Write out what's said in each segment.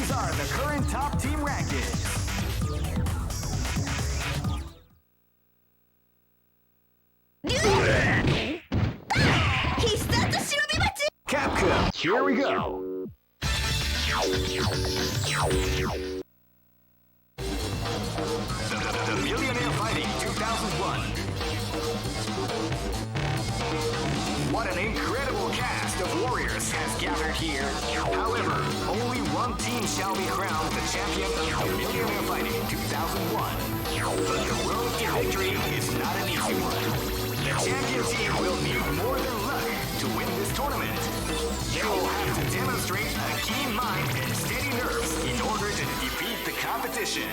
These are the current top team rankings. Capcom, here we go. The Millionaire Fighting 2001. What an incredible cast of warriors has gathered here. However, only one team shall be crowned the champion of the Millionaire Fighting 2001. But the road to victory is not an easy one. The champion team will need more than luck to win this tournament. They will have to demonstrate a keen mind and steady nerves in order to defeat the competition.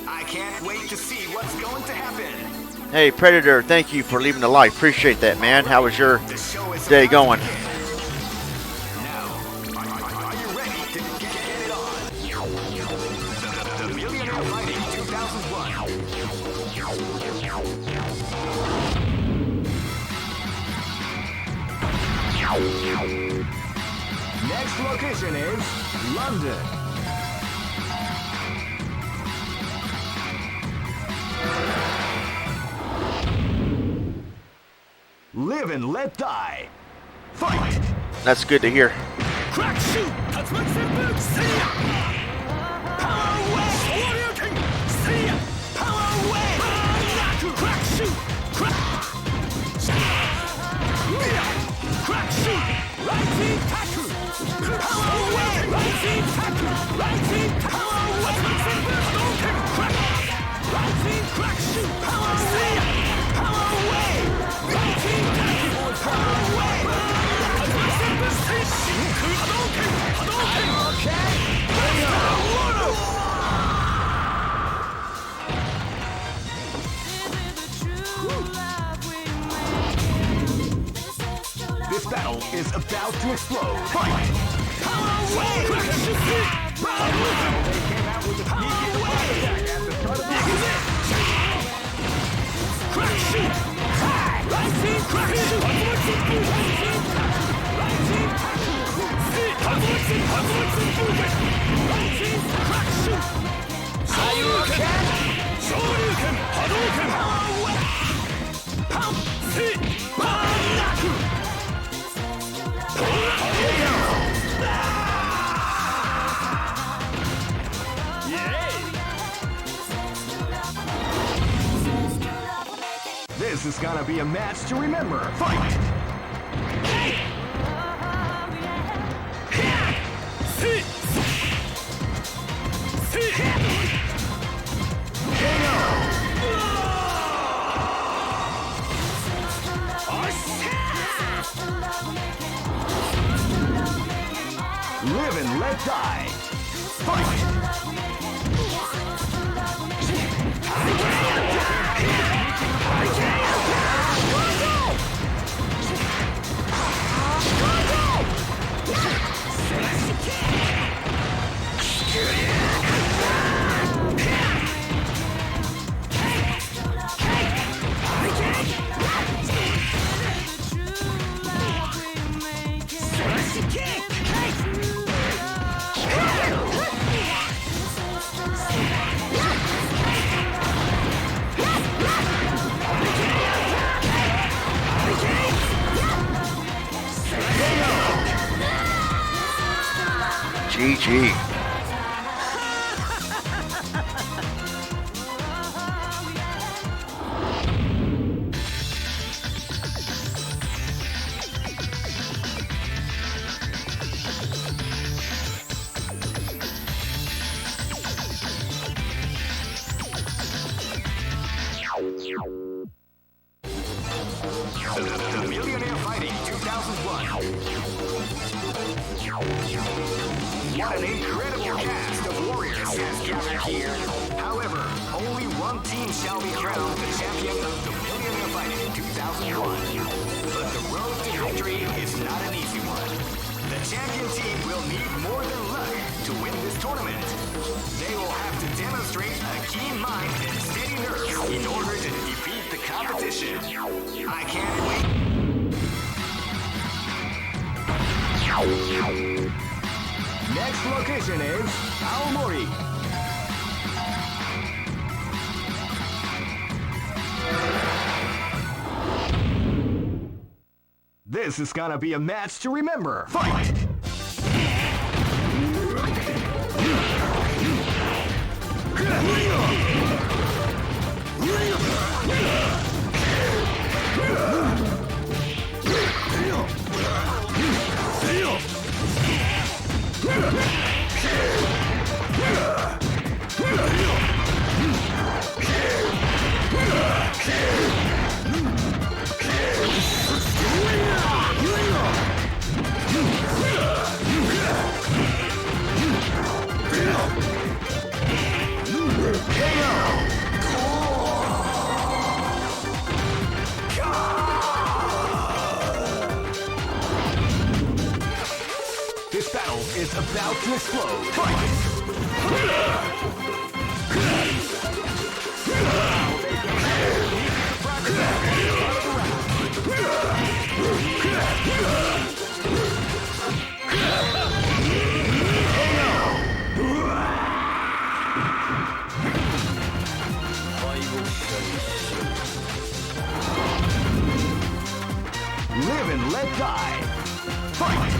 I can't wait to see what's going to happen. Hey, Predator, thank you for leaving the like. Appreciate that, man. How was your day going? Now, are you ready to get it on? The Millionaire Fighting 2001. Next location is London. Live and let die. Fight! That's good to hear. Crack shoot! See ya! Power wave! See ya! Power wave! Crack shoot! Crack shoot! Rising tackle! Power wave! Rising tackle! Rising power wave! Rising crack shoot! Power wave! Power wave! Rising tackle! Power wave! This battle is about to explode. Fight! Power wave! They came out with a sneaky surprise attack at the start of the crack shoot! Rising crack shoot! This is gonna be a match to remember. Fight! Live and let die. Fight! GG. The Millionaire Fighting 2001. What an incredible cast of warriors has gathered here. However, only one team shall be crowned the champion of the Millionaire Fighting 2001. But the road to victory is not an easy one. The champion team will need more than luck to win this tournament. They will have to demonstrate a keen mind and steady nerves in order to defeat the competition. I can't wait. Next location is Aomori. This is gonna be a match to remember. Fight! This battle is about to explode. Fight! Live and let die. Fight!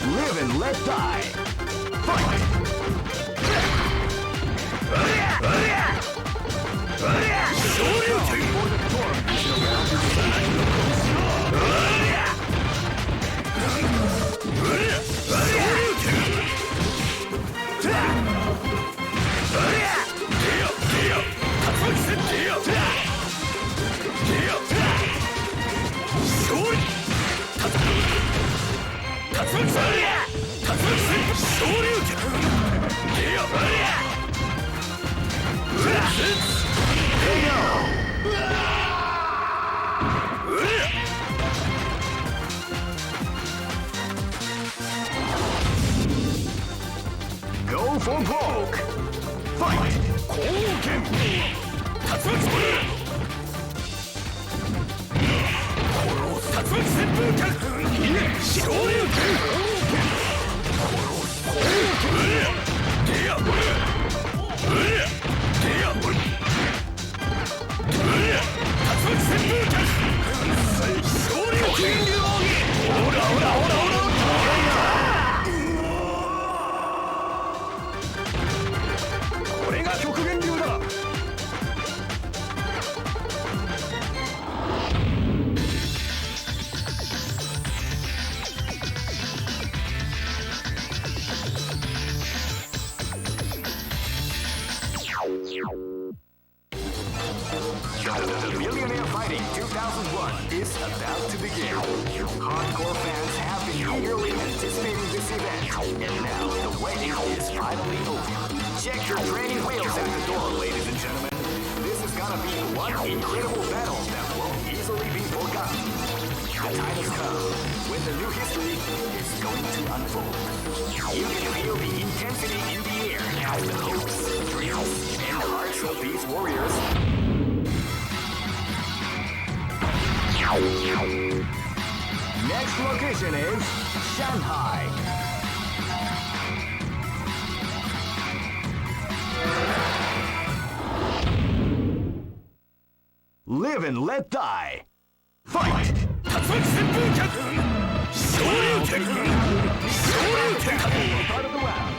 Live and let die. Fight! Go for broke. Fight! Kouken! The Millionaire Fighting 2001 is about to begin. Hardcore fans have been eagerly anticipating this event, and now the waiting is finally over. Check your training wheels at the door, ladies and gentlemen. This is gonna be one incredible battle that won't easily be forgotten. The time has come when the new history is going to unfold. You can feel the intensity in the air as the hopes, dreams, and hearts of these warriors. Next location is Shanghai. Live and let die. Fight! Part of the round.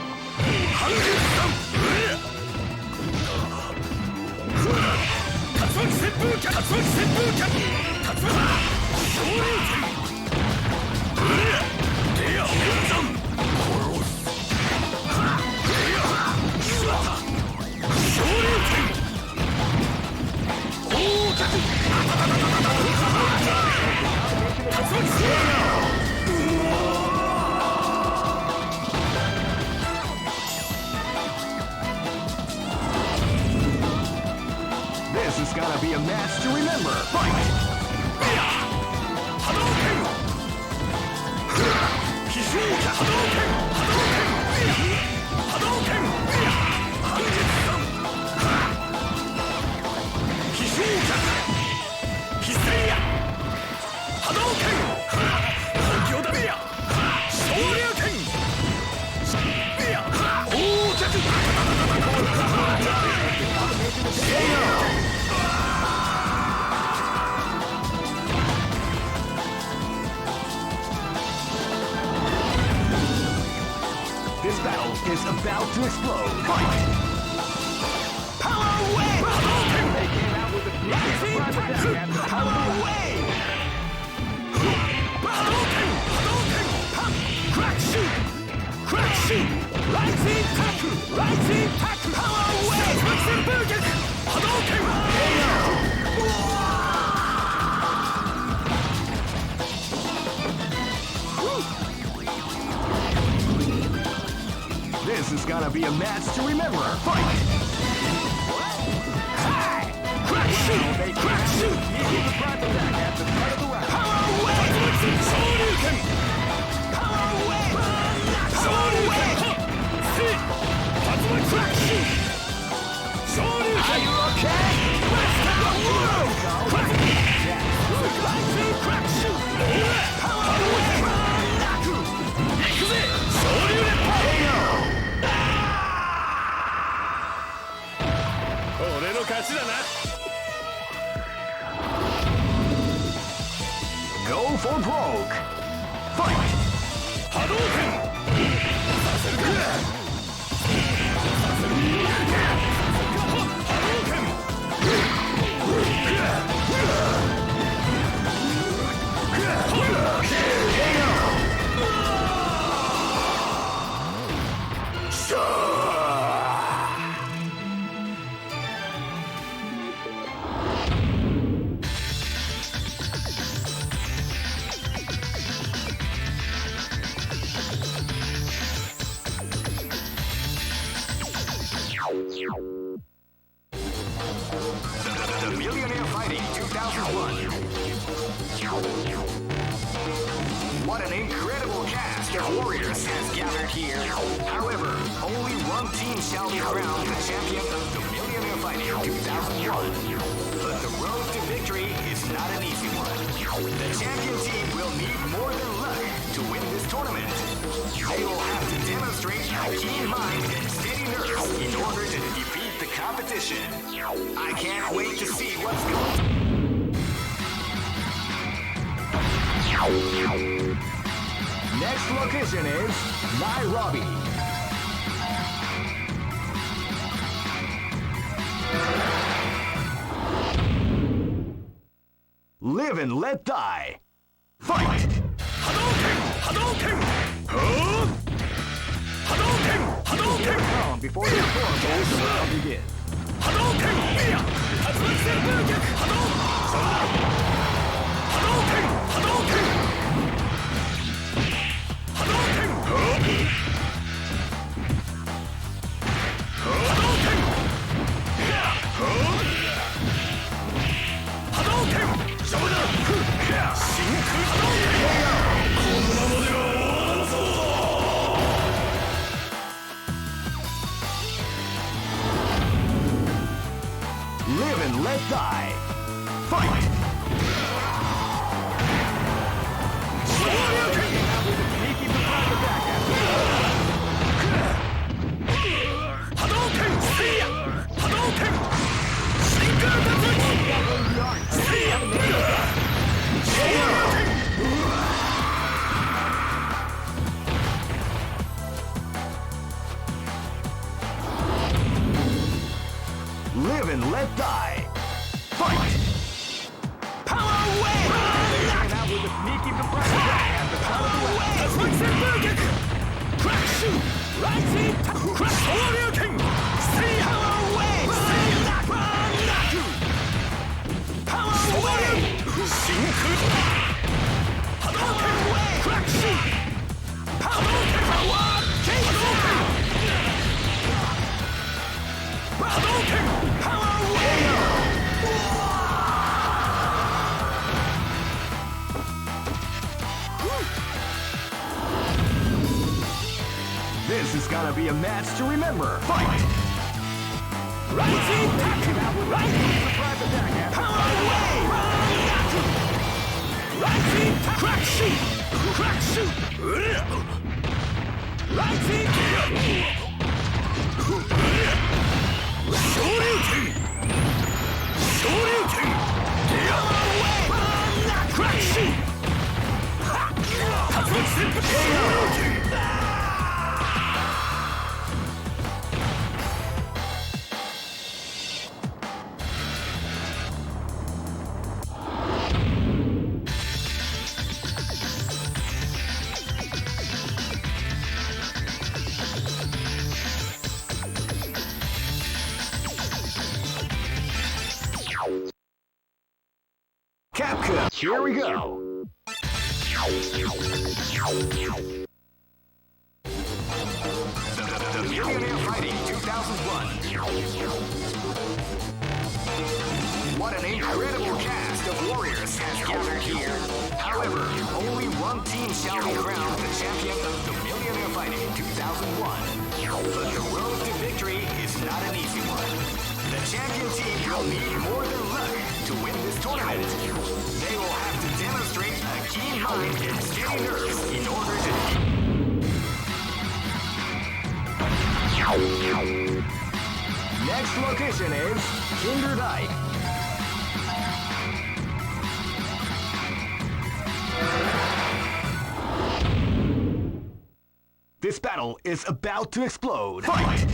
This is gonna be a match to remember. Fight! Hadouken! Hadouken! Hadouken! Hadouken! Hadouken! Hadouken! Hadouken! Hadouken! Shoryuken! This battle is about to explode. Fight! Power wave! They came out with a rising attack and power wave! Hadouken! Hadouken! Crack shoot! Crack shoot! Rising tackle! Rising tackle! Power wave! Hadouken! This is gonna be a match to remember. Fight! Hi! Crack shoot! Crack shoot! Surprise attack at the start of the round. Power wave! Shoryuken! Power wave! Shoryuken! Crack shoot! Shoryuken! Are you okay? Crack shoot! Power wave! Shoryuken! Go for broke. Fight! Hadouken! The Millionaire Fighting 2001. What an incredible cast of warriors has gathered here. However, only one team shall be crowned the champion of the Millionaire Fighting 2001. But the road to victory is not an easy one. The champion team will need more than luck to win this tournament. They will have to demonstrate a keen mind and steady nerves in order to defeat the competition. I can't wait to see what's going on. Next location is Nairobi. Live and let die. Fight! Hadouken! Hadouken! Huh? Hadouken! Hadouken! Calm before the storm will begin. Hadouken! Hadouken! Hadouken! Hadouken! Hadouken! Hadouken! Live and let die. Fight! Hadouken! Hadouken! Live and let die. Fight! Power wave! Hanging out with the sneaky surprise attack at the top of the wave. Crack shoot! Rising crack Shoryuken! See power wave! See that power wave! Shinku! Hadouken wave! Crack shoot! Power Hadouken! Hadouken! Power wave! be a match to remember. Fight! Rising surprise attack. Power away! Rising crack shoot! Crack shoot! Rising Shoryuken! Shoryuken! Power away! Crack shoot! Capcom, here we go. The Millionaire Fighting 2001. What an incredible cast of warriors has gathered here. However, only one team shall be crowned the champion of the Millionaire Fighting 2001. But the road to victory is not an easy one. The champion team will need more than luck to win this tournament. They will have to demonstrate a keen mind and steady nerves in order to... Next location is Kinderdijk. This battle is about to explode. Fight!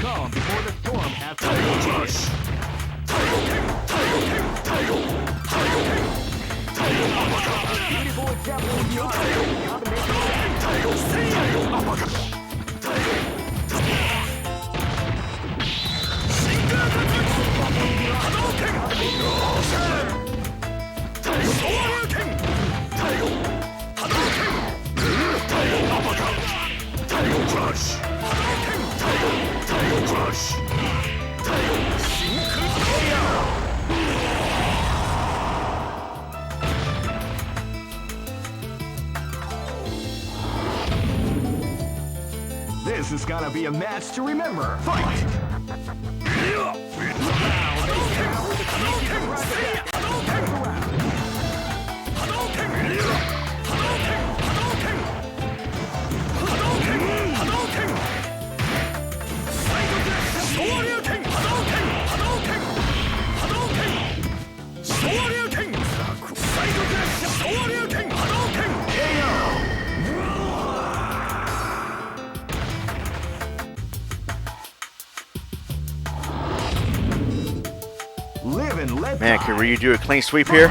Calm before the storm has beautiful example of your This is gonna be a match to remember. Fight! Live and let Man, can Ryu do a clean sweep here?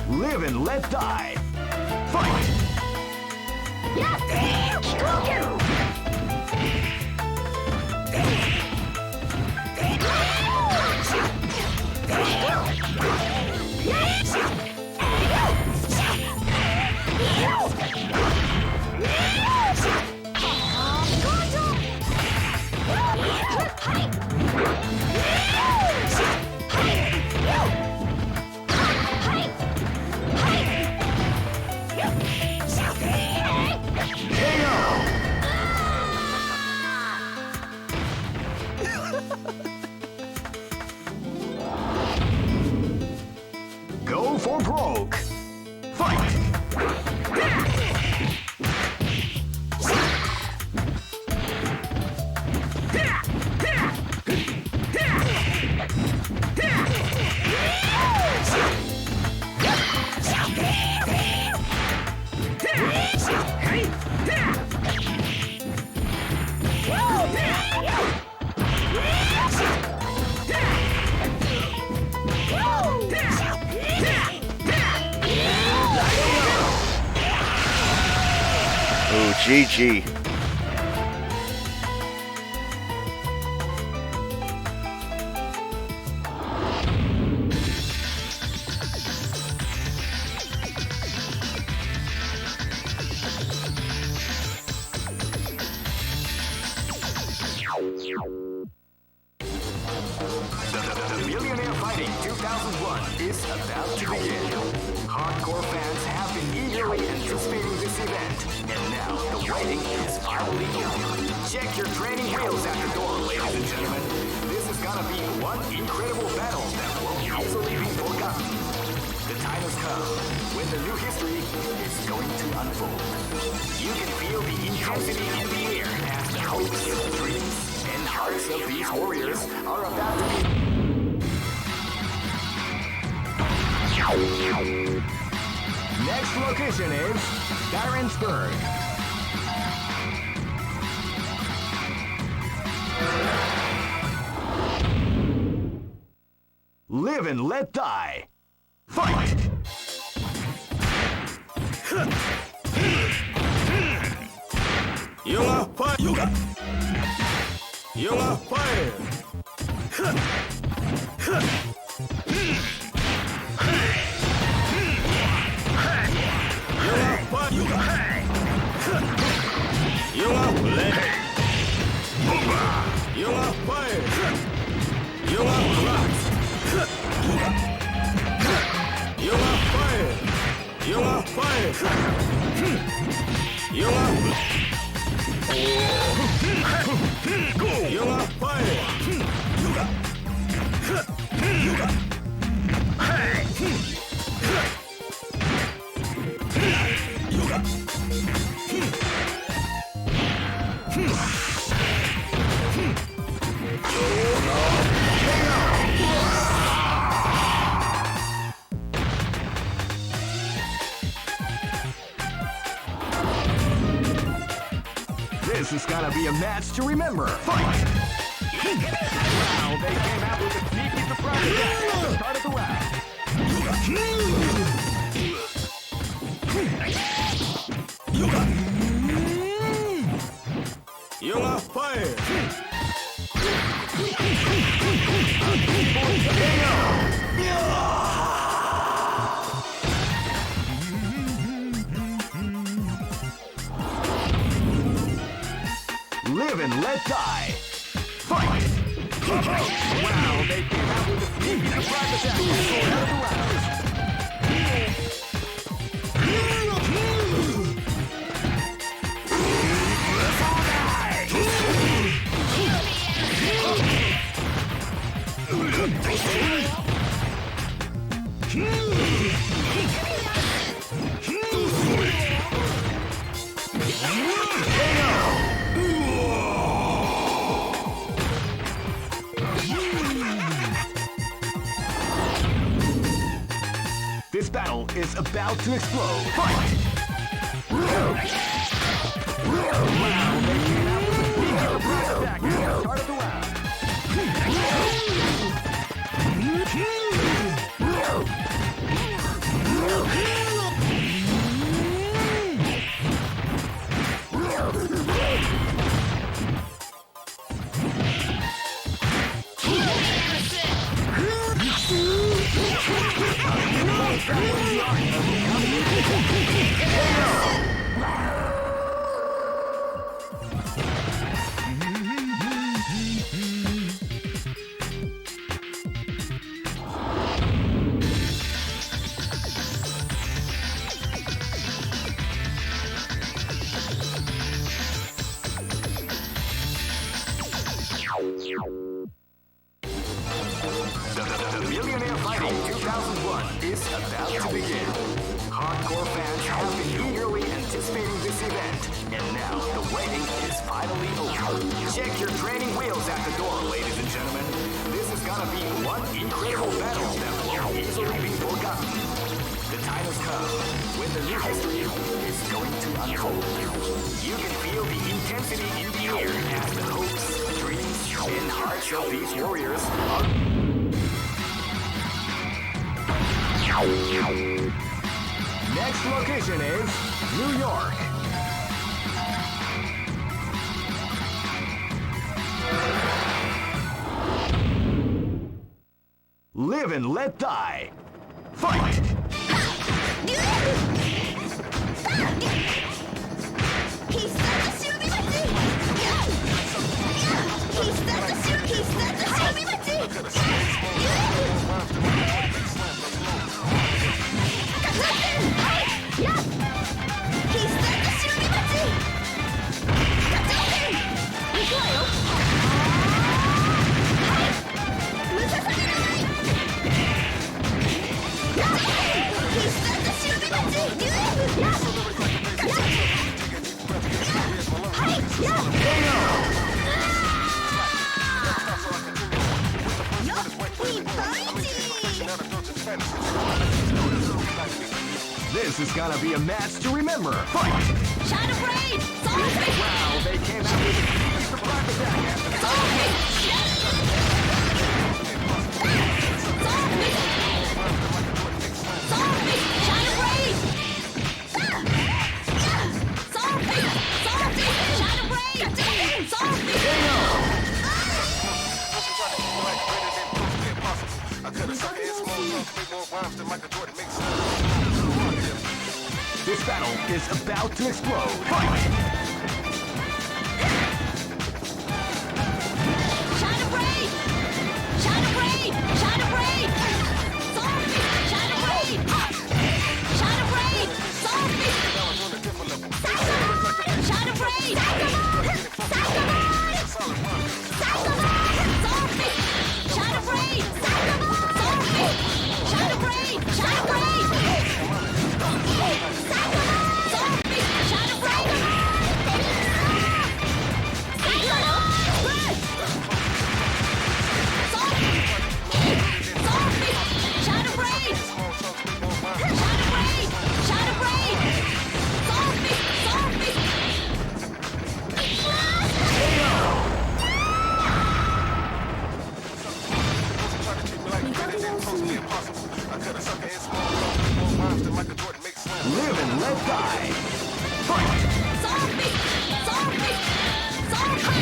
Live and let die. Fight! Go for broke. Fight! Ooh, GG. about to begin. Hardcore fans have been eagerly anticipating this event, and now the waiting is finally over. Check your training wheels at the door, ladies and gentlemen. This is gonna be one incredible battle that won't easily be forgotten. The time has come when the new history is going to unfold. You can feel the intensity in the air as the hopes, dreams, and hearts of these warriors are about to be. Next location is Barentsburg. Live and let die. Fight! You are fire. You are fire. You are blade. You are fire. You are rocks. You are fire. You are fire. You are. You are fire. This is gonna be a match to remember. Fight! Wow, they came out with a sneaky surprise attack at the start of the round. You are fire. Live and let die. Fight! Wow, they came out with a sneaky surprise attack at the start of the round. This battle is about to explode. Fight! Wow, they came out with a sneaky surprise attack at the start of the round. The Millionaire Fighting 2001 is about to begin. Hardcore fans have been eagerly anticipating this event, and now the waiting is finally over. Check your training wheels at the door, ladies and gentlemen. This is gonna be one incredible battle that won't easily be forgotten. The time has come when the new history is going to unfold. You can feel the intensity in the air as the hopes, dreams, and hearts of these warriors are. Next location is New York. Live and let die. Fight! This is gonna be a match to remember. Fight! Shadow Blade! Wow, they came out with a surprise attack after the This battle is about to explode. Fight! Shadow Blade! Shadow Blade! Shadow Blade! Zombie! Shadow Blade! Shadow Blade! Zombie! Shadow Blade! Zombie! Shadow Blade! Zombie! Shadow Blade! Shadow Blade! Live and let die. Fight! Zombie! Zombie! Zombie!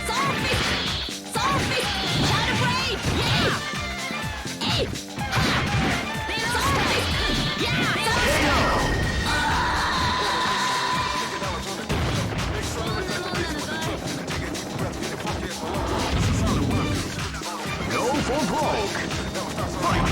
Zombie! Zombie! Shadow Blade! Yeah! Ha! Zombie! Yeah! Go for broke. Fight!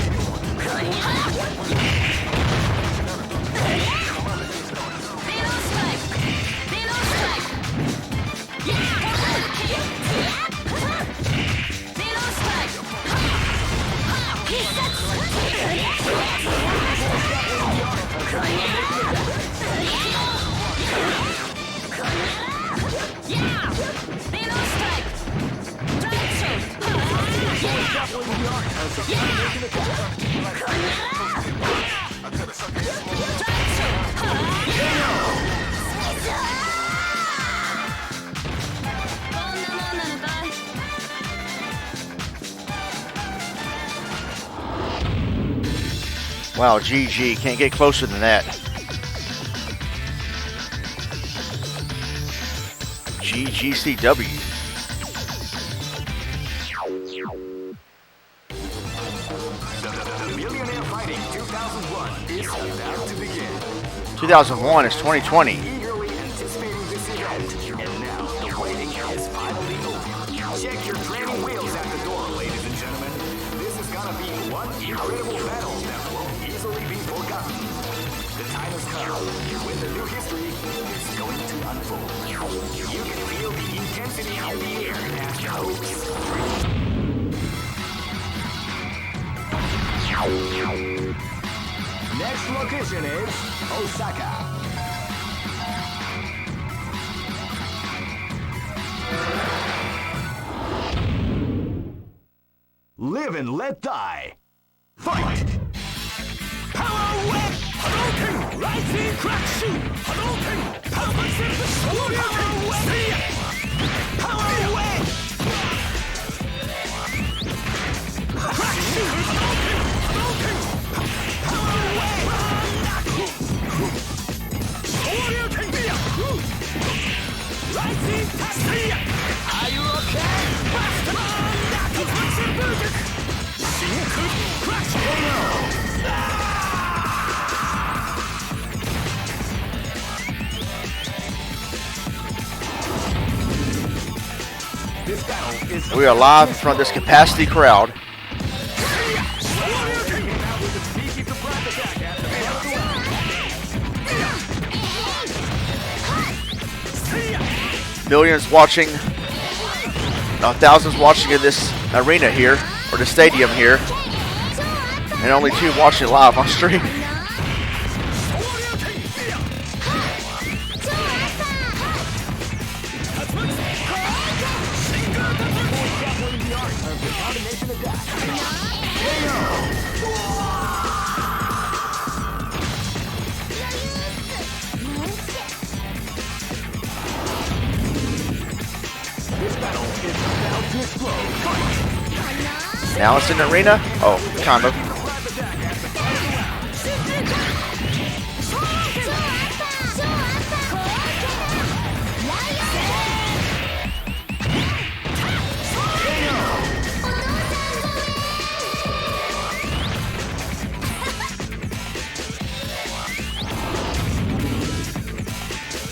Wow, GG. Can't get closer than that. GGCW. The Millionaire Fighting 2001 is about to begin. 2001 is 2020. Eagerly anticipating this event, and now the waiting is finally over. Check your training wheels at the door, ladies and gentlemen. This is gonna be one incredible battle that won't easily be forgotten. The time has come when the new history is going to unfold. You can feel the intensity in the air as the hopes. Next location is Osaka. Live and let die. Fight! Power Wave! Hadouken! Rising Crash! Hadouken! Power Wave! Power Wave! Crash! Hadouken! Power Wave! Rising Taxi! Are you okay? This battle is We are live in front of this capacity crowd. Millions watching, thousands watching in this arena here, or the stadium here, and only 2 watching it live on stream. This battle is about to explode. Fight! Now it's in the arena? Oh, kind of.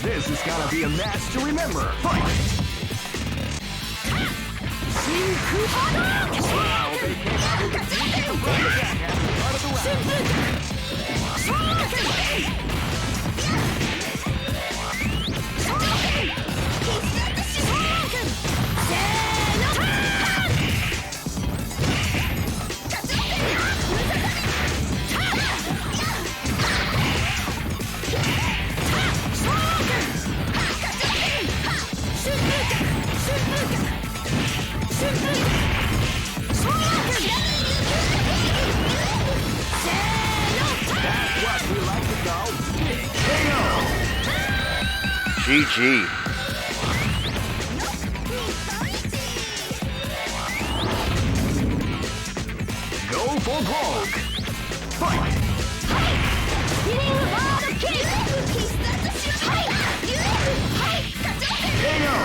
This is gonna be a match to remember. Fight! Wow, they came out with a sneaky surprise attack at the start of the round. That's what we like to call big KO. GG. Go for broke. Fight! KO.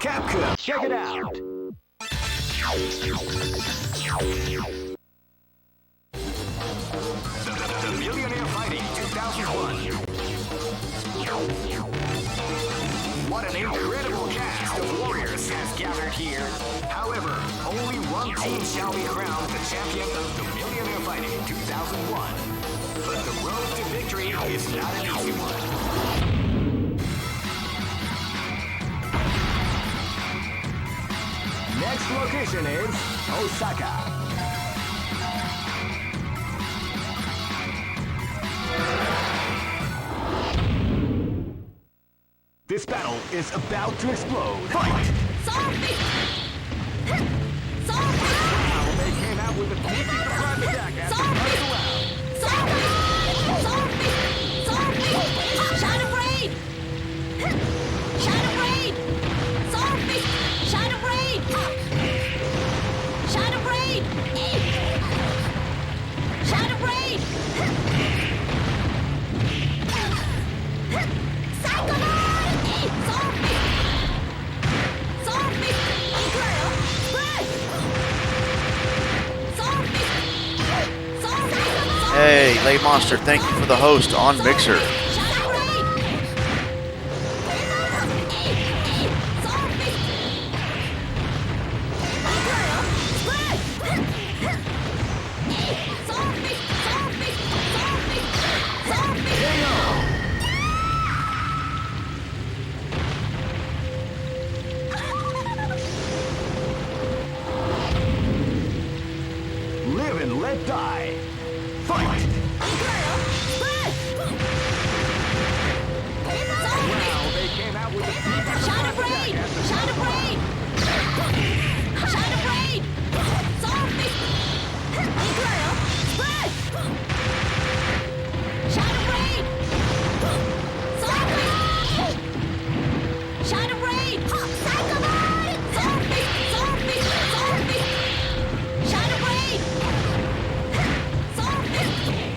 Capcom, check it out. The Millionaire Fighting 2001. What an incredible cast of warriors has gathered here. However, only one team shall be crowned the champion of the Millionaire Fighting 2001. But the road to victory is not an easy one. Next location is Osaka. This battle is about to explode. Fight! Wow, they came out with a sneaky surprise attack at the start of the round. Shadow Blade! Shadow Blade! Shadow Blade! Shadow Blade! Shadow Blade! Psycho Zombie! Hey, Late Monster, thank you for the host on Mixer. Live and let die. Fight! Wow, they came out with a sneaky Shadow surprise Blade! attack at the Shadow Blade! Shadow Blade! Zombie! Shadow Blade! Zombie! Shadow Blade! Psycho Blade! Zombie! Zombie! Zombie! Shadow Blade! Zombie!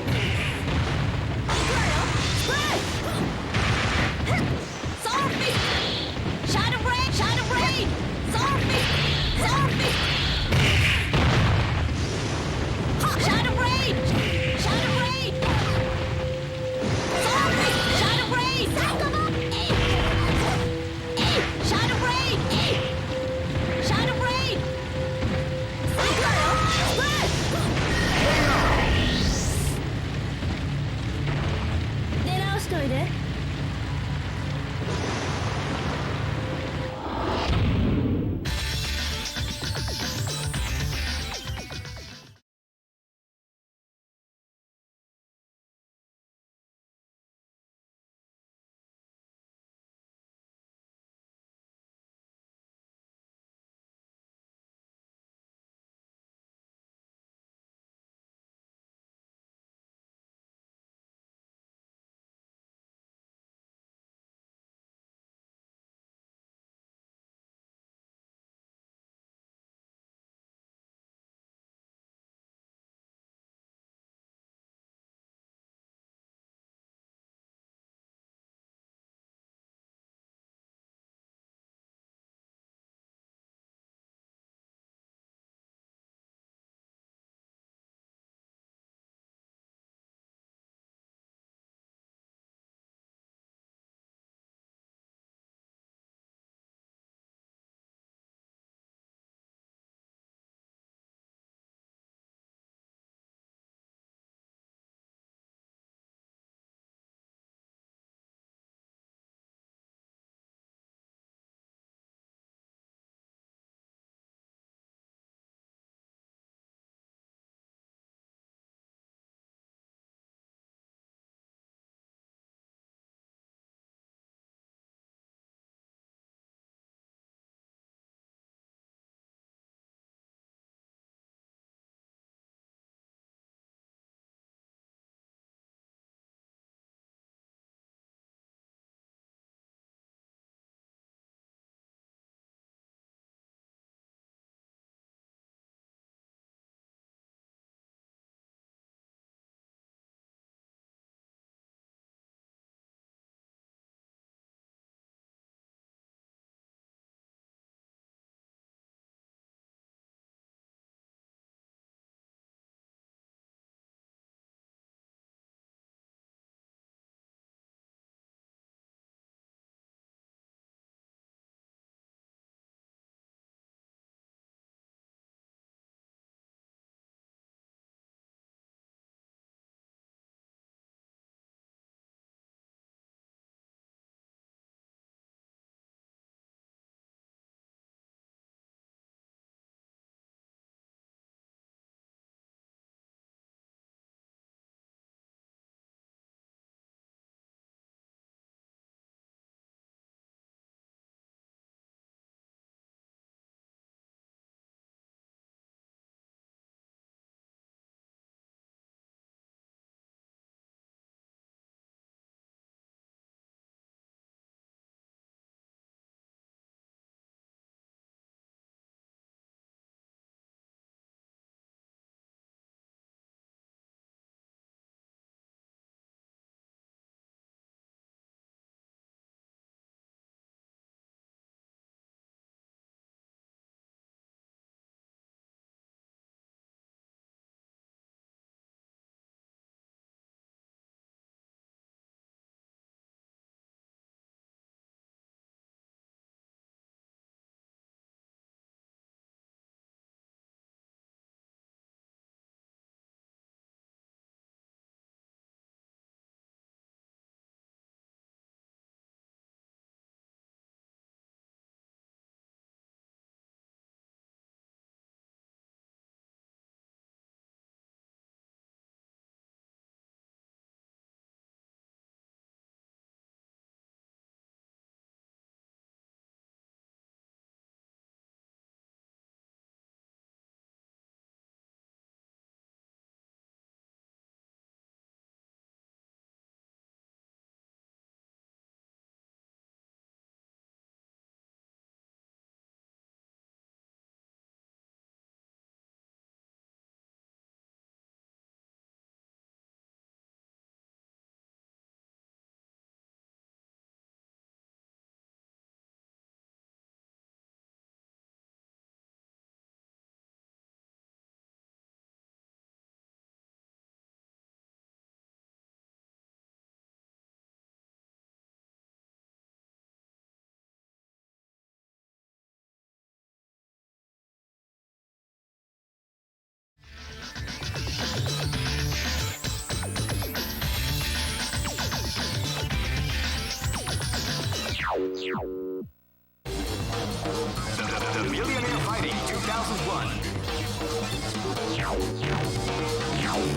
2001.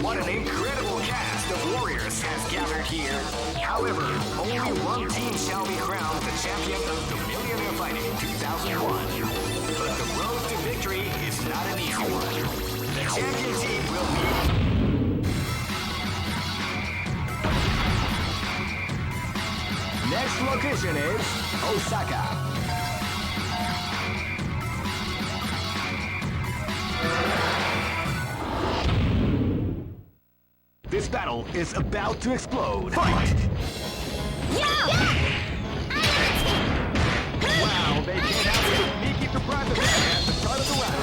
What an incredible cast of warriors has gathered here. However, only one team shall be crowned the champion of the Millionaire Fighting 2001. But the road to victory is not an easy one. The champion team will be... Next location is Osaka. This battle is about to explode. Fight! Wow, they came out with a sneaky surprise attack at the start of the round.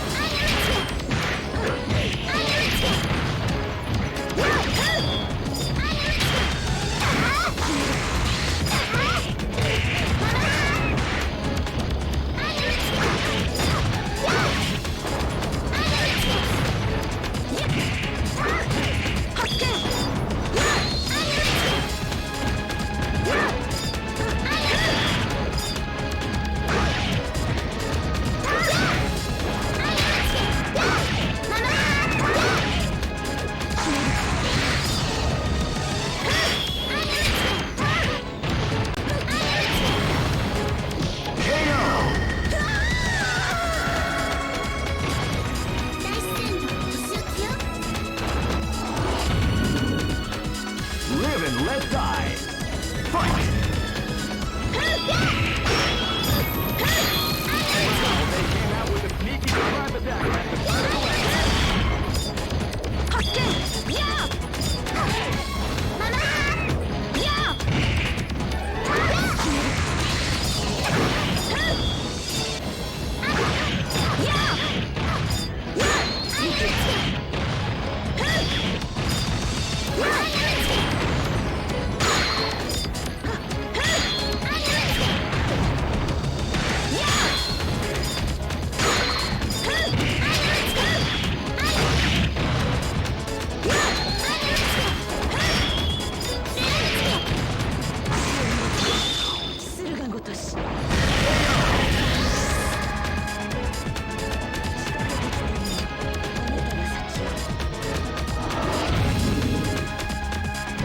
Live and let die. Fight! Wow, they came out with a sneaky surprise attack at the start of the round.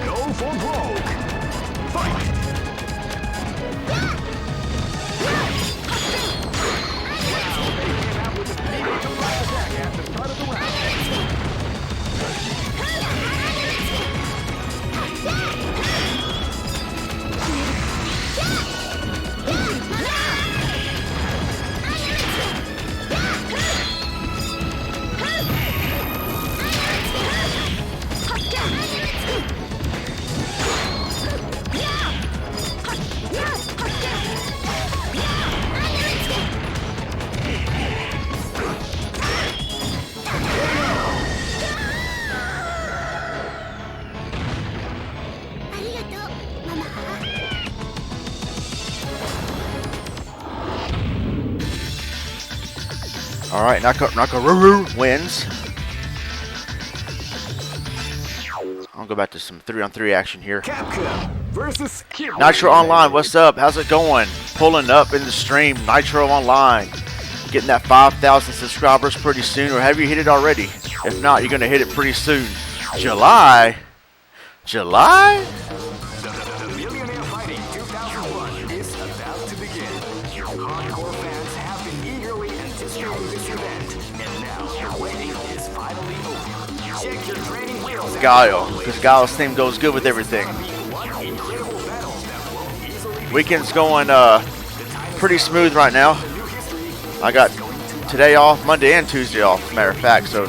Go for broke. Fight! Wow, they came out with a sneaky surprise attack at the start of the round. All right, Nakaruru wins. I'll go back to some 3-on-3 action here. Capcom versus Hero. Nitro Online, what's up? How's it going? Pulling up in the stream, Nitro Online. Getting that 5,000 subscribers pretty soon, or have you hit it already? If not, you're going to hit it pretty soon. July? July? The Millionaire Fighting 2001 is about to begin. Hardcore fans have been eagerly anticipating this event, and now the waiting is finally over. Check your training wheels. Guile, because Guile's theme goes good with everything. Weekend's going pretty smooth right now. I got today off, Monday and Tuesday off, as a matter of fact. So,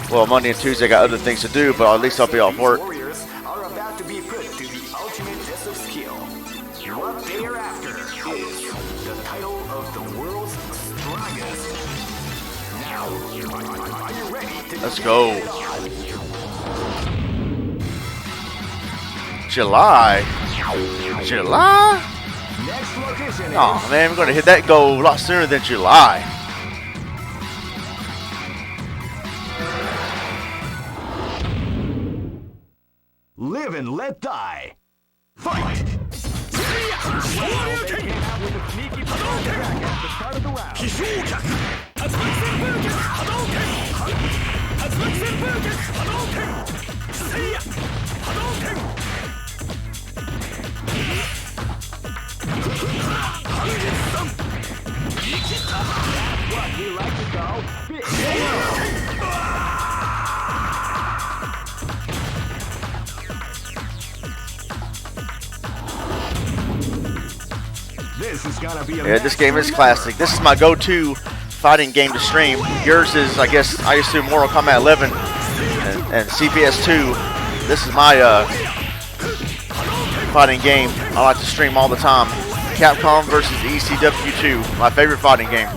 well, Monday and Tuesday I got other things to do, but at least I'll be off work. Warriors are about to be put to the ultimate test of skill. What they are after is the title of the world's strongest. Now, are you ready to Let's go. July? July? Next location Oh man, we're going to hit that goal a lot sooner than July. Live and let die. Fight! Wow, they came out with a sneaky attack at the start of the round. This is gonna be a Yeah, this game is classic. This is my go-to fighting game to stream. Yours is, I guess, I assume Mortal Kombat 11 and CPS 2. This is my fighting game I like to stream all the time. Capcom versus ECW 2, my favorite fighting game.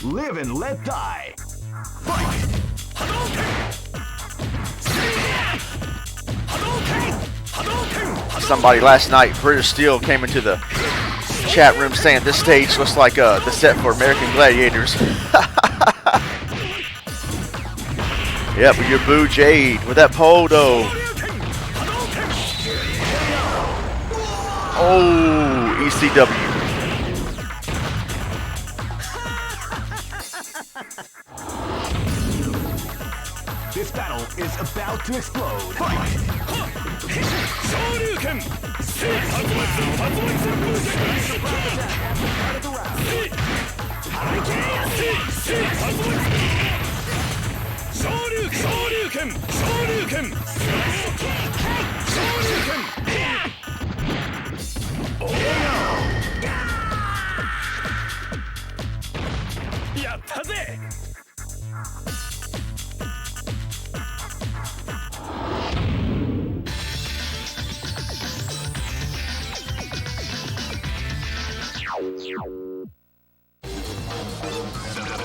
Live and let die. Fight! Somebody last night, British Steel, came into the chat room saying this stage looks like the set for American Gladiators. Yep, with your Boo Jade, with that pole though. Oh, ECW. This battle is about to explode. Fight!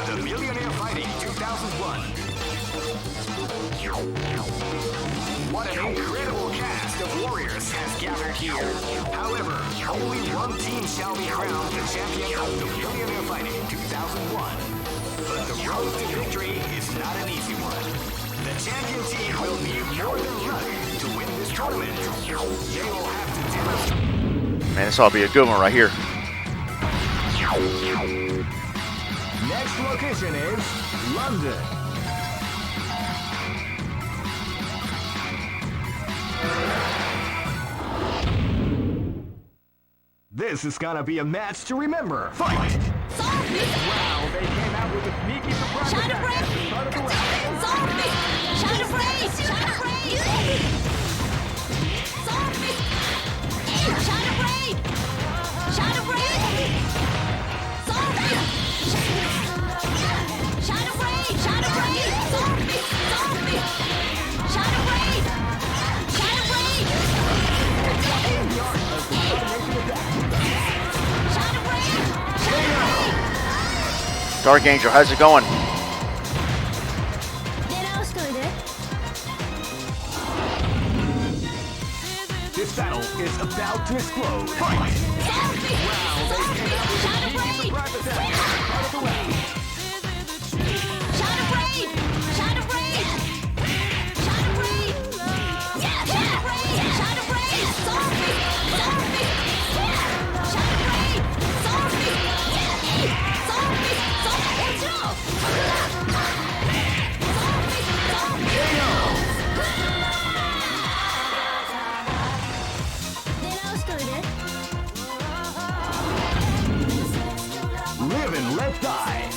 The Millionaire Fighting 2001. What an incredible cast of warriors has gathered here. However, only one team shall be crowned the champion of the Millionaire Fighting 2001. But the road to victory is not an easy one. The champion team will need more than luck to win this tournament. They will have to demonstrate. Man, this ought to be a good one right here. Next location is London. This is gonna be a match to remember. Fight! Wow, they came out with a sneaky surprise attack at the start of the round. Dark Angel, how's it going? This battle is about to explode. Fight! Wow, they came out with a sneaky surprise attack at the start of the round. Live and let die.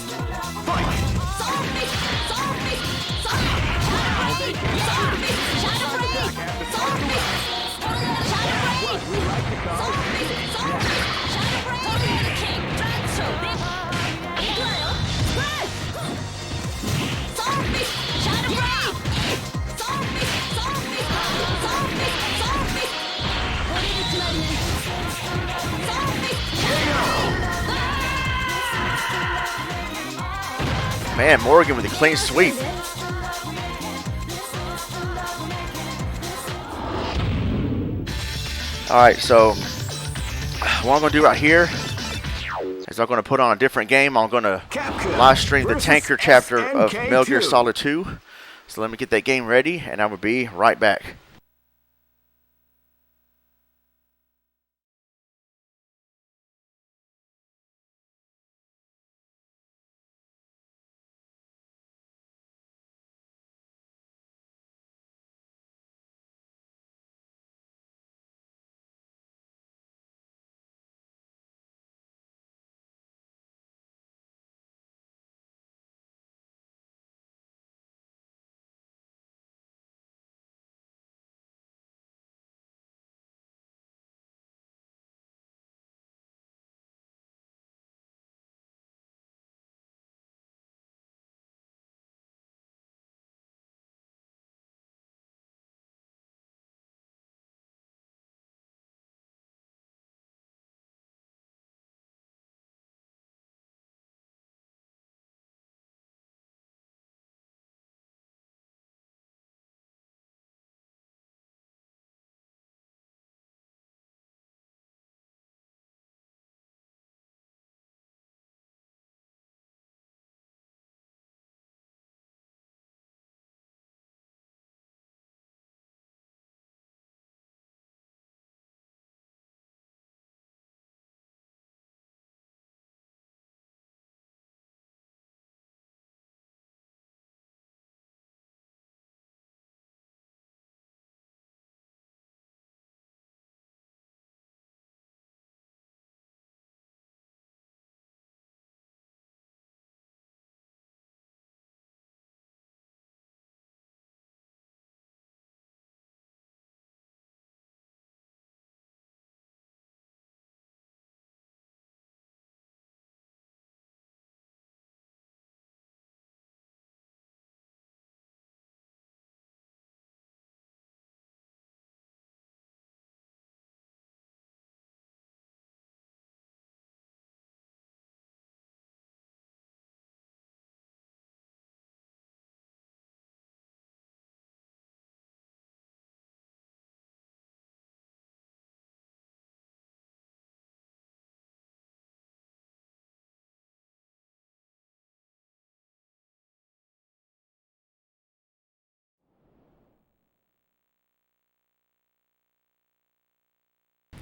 Fight! Wow, they came out with a sneaky surprise attack at the start of the round. What we like to call Man, Morgan with a clean sweep. Alright, so what I'm going to do right here is I'm going to put on a different game. I'm going to Capcom live stream the versus Tanker chapter of SNK2. Metal Gear Solid 2. So let me get that game ready, and I will be right back.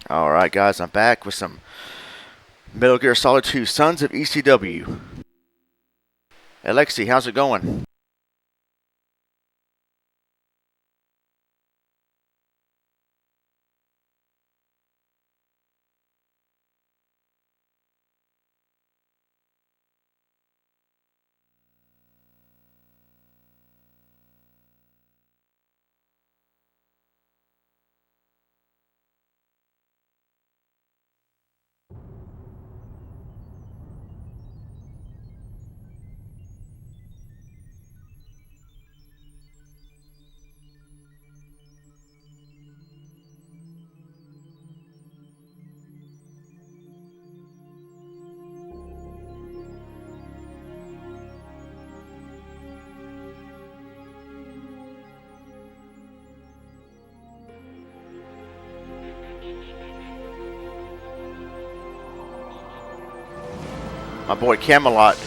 Alright guys, I'm back with some Metal Gear Solid 2 Sons of ECW. Alexi, how's it going? My boy Camelot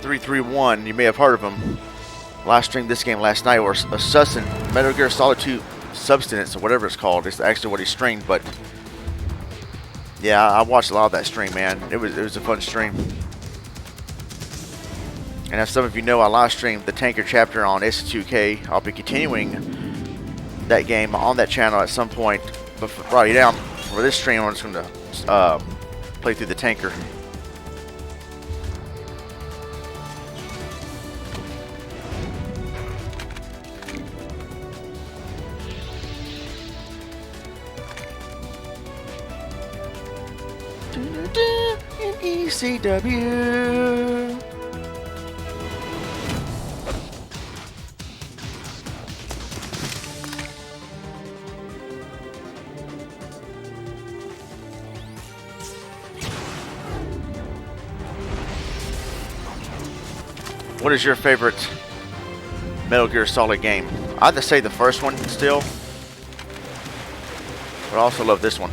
331, you may have heard of him. Live streamed this game last night, or Assassin Metal Gear Solid 2 Substance, or whatever it's called. It's actually what he streamed, but yeah, I watched a lot of that stream, man. It was a fun stream. And as some of you know, I live streamed the Tanker chapter on S2K. I'll be continuing that game on that channel at some point. But right now, for this stream, I'm just going to play through the Tanker. ECW. What is your favorite Metal Gear Solid game? I have to say the first one still, but I also love this one.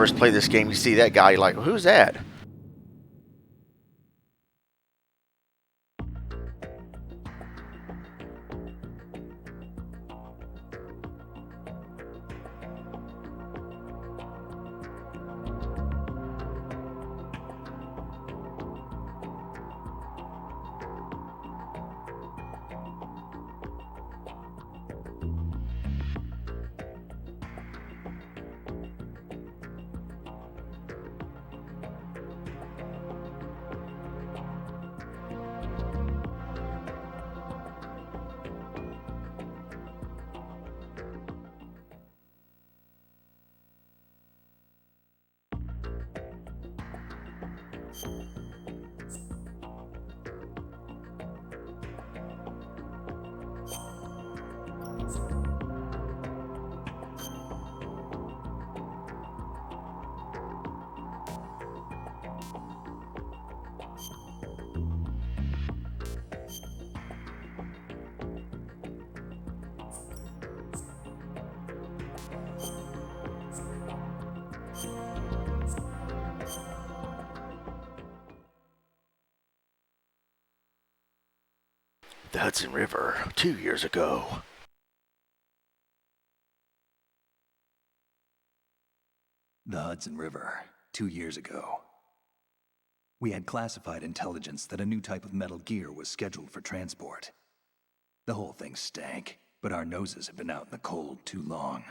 first play this game, you see that guy, you're like, well, who's that? The Hudson River 2 years ago. The Hudson River 2 years ago. We had classified intelligence that a new type of metal gear was scheduled for transport. The whole thing stank, but our noses had been out in the cold too long.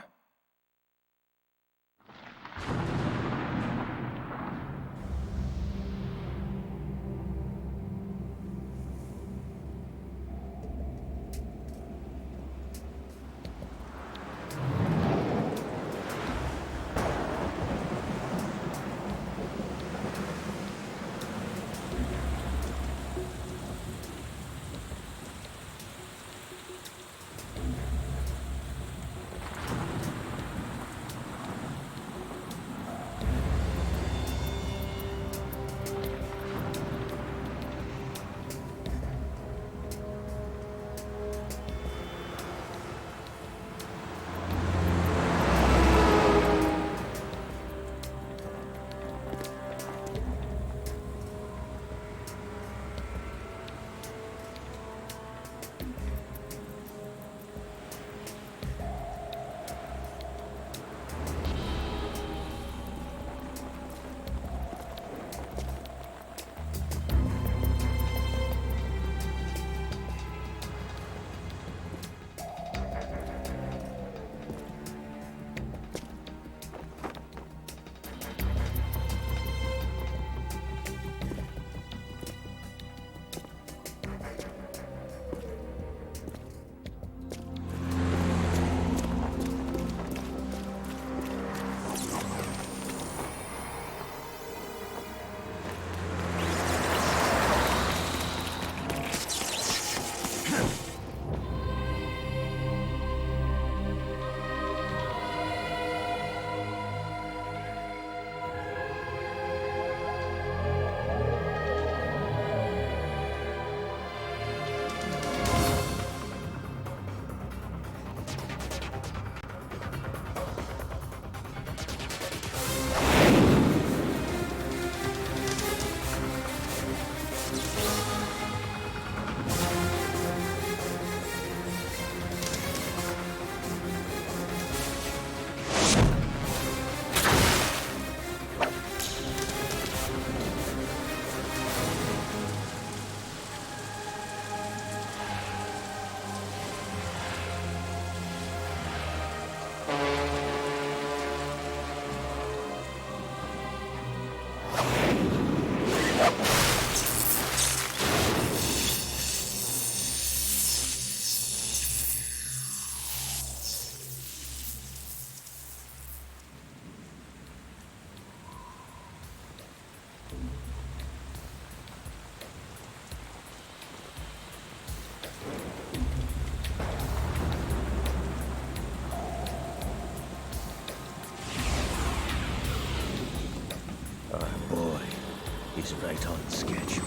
He's right on schedule.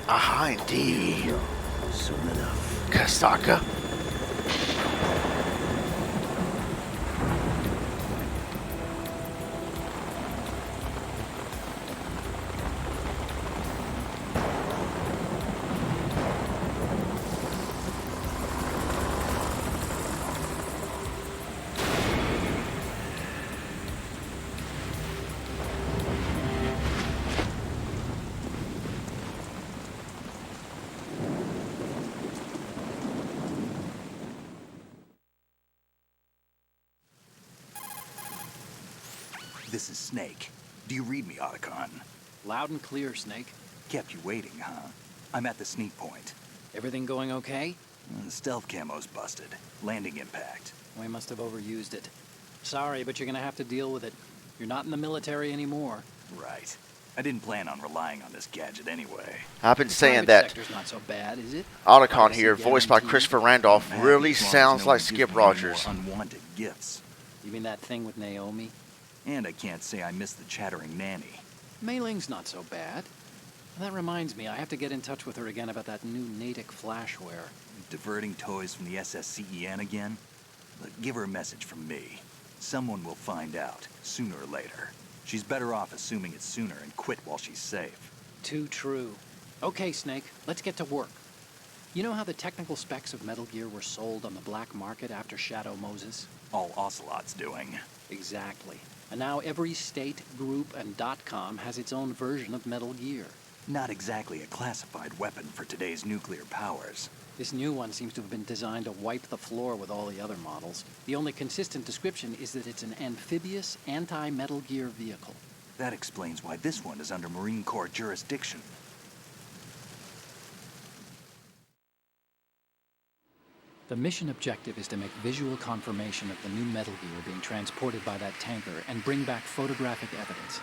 Aha, indeed. Soon enough. Kasaka. This is Snake. Do you read me, Otacon? Loud and clear, Snake. Kept you waiting, huh? I'm at the sneak point. Everything going okay? The stealth camo's busted. Landing impact. We must have overused it. Sorry, but you're gonna have to deal with it. You're not in the military anymore. Right. I didn't plan on relying on this gadget anyway. I've been The saying private that sector's not so bad, is it? Otacon Privacy here, voiced by guaranteed. Christopher Randolph, I'm happy really as long as sounds no one like gives Skip me any more Rogers. unwanted gifts. You mean that thing with Naomi? And I can't say I miss the chattering nanny. Mei Ling's not so bad. That reminds me, I have to get in touch with her again about that new Natick flashware. Diverting toys from the SSCEN again? Look, give her a message from me. Someone will find out, sooner or later. She's better off assuming it sooner and quit while she's safe. Too true. Okay, Snake, let's get to work. You know how the technical specs of Metal Gear were sold on the black market after Shadow Moses? All Ocelot's doing. Exactly. And now every state, group, and .com has its own version of Metal Gear. Not exactly a classified weapon for today's nuclear powers. This new one seems to have been designed to wipe the floor with all the other models. The only consistent description is that it's an amphibious, anti-Metal Gear vehicle. That explains why this one is under Marine Corps jurisdiction. The mission objective is to make visual confirmation of the new Metal Gear being transported by that tanker and bring back photographic evidence.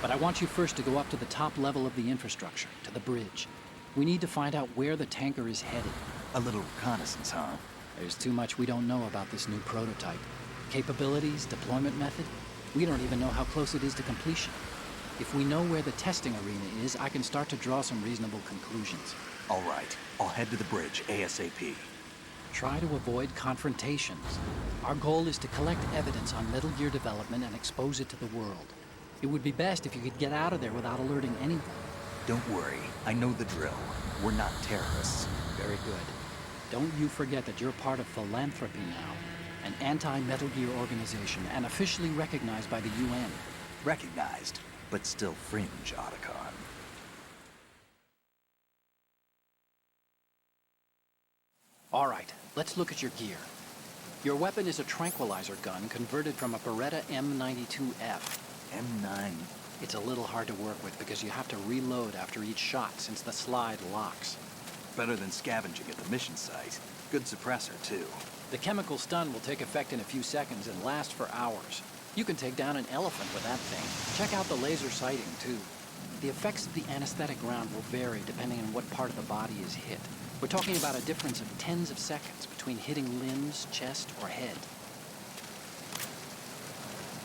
But I want you first to go up to the top level of the infrastructure, to the bridge. We need to find out where the tanker is headed. A little reconnaissance, huh? There's too much we don't know about this new prototype. Capabilities, deployment method, we don't even know how close it is to completion. If we know where the testing arena is, I can start to draw some reasonable conclusions. All right, I'll head to the bridge ASAP. Try to avoid confrontations. Our goal is to collect evidence on Metal Gear development and expose it to the world. It would be best if you could get out of there without alerting anyone. Don't worry, I know the drill. We're not terrorists. Very good. Don't you forget that you're part of Philanthropy now, an anti-Metal Gear organization and officially recognized by the UN. Recognized, but still fringe, Otacon. All right, let's look at your gear. Your weapon is a tranquilizer gun converted from a Beretta M92F. M9. It's a little hard to work with because you have to reload after each shot since the slide locks. Better than scavenging at the mission site. Good suppressor, too. The chemical stun will take effect in a few seconds and last for hours. You can take down an elephant with that thing. Check out the laser sighting, too. The effects of the anesthetic round will vary depending on what part of the body is hit. We're talking about a difference of tens of seconds between hitting limbs, chest, or head.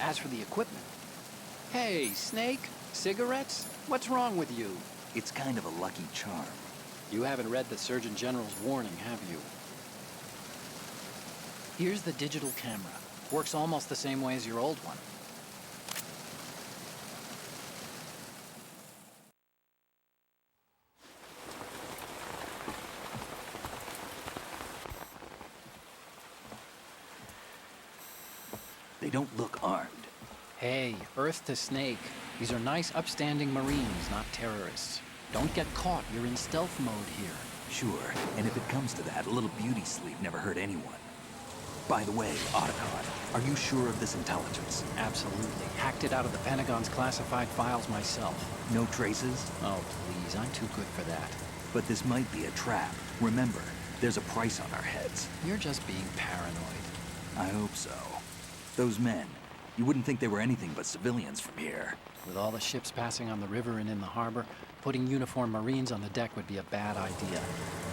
As for the equipment... Hey, Snake, cigarettes? What's wrong with you? It's kind of a lucky charm. You haven't read the Surgeon General's warning, have you? Here's the digital camera. Works almost the same way as your old one. They don't look armed. Hey, Earth to Snake. These are nice, upstanding Marines, not terrorists. Don't get caught. You're in stealth mode here. Sure, and if it comes to that, a little beauty sleep never hurt anyone. By the way, Otacon, are you sure of this intelligence? Absolutely. Hacked it out of the Pentagon's classified files myself. No traces? Oh, please. I'm too good for that. But this might be a trap. Remember, there's a price on our heads. You're just being paranoid. I hope so. Those men, you wouldn't think they were anything but civilians from here. With all the ships passing on the river and in the harbor, putting uniformed Marines on the deck would be a bad idea.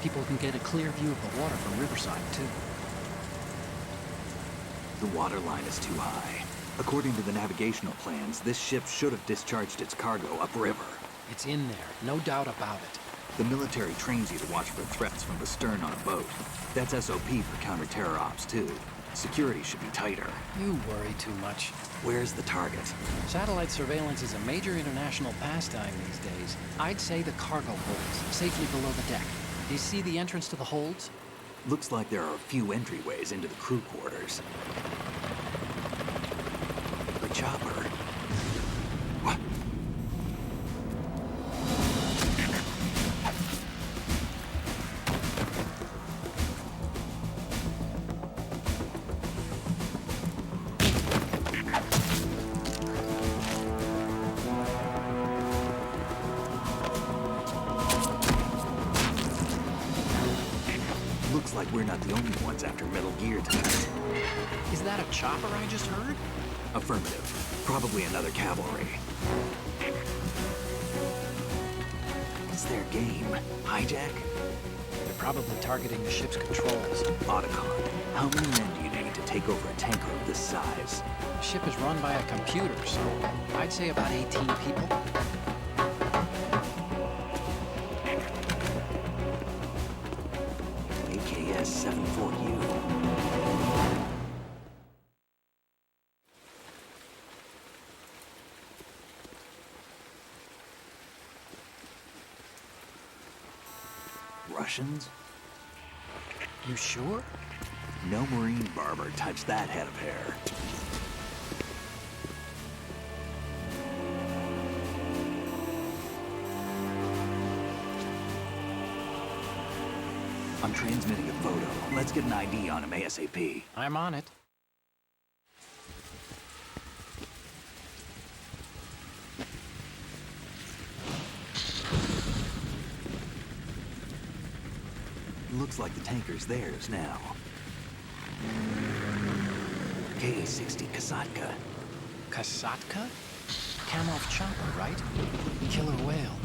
People can get a clear view of the water from Riverside, too. The water line is too high. According to the navigational plans, this ship should have discharged its cargo upriver. It's in there, no doubt about it. The military trains you to watch for threats from the stern on a boat. That's SOP for counter-terror ops, too. Security should be tighter. You worry too much. Where's the target? Satellite surveillance is a major international pastime these days. I'd say the cargo holds, safely below the deck. Do you see the entrance to the holds? Looks like there are a few entryways into the crew quarters. The chopper. What? Looks like we're not the only ones after Metal Gear tonight. Is that a chopper I just heard? Affirmative. Probably another cavalry. What's their game? Hijack? They're probably targeting the ship's controls. Otacon. How many men do you need to take over a tanker of this size? The ship is run by a computer, so I'd say about 18 people. AKS 74U. Russians? You sure? No Marine barber touched that head of hair. I'm transmitting a photo. Let's get an ID on him ASAP. I'm on it. Looks like the tanker's theirs now. KA-60 Kasatka. Kasatka? Kamov chopper, right? Killer whale.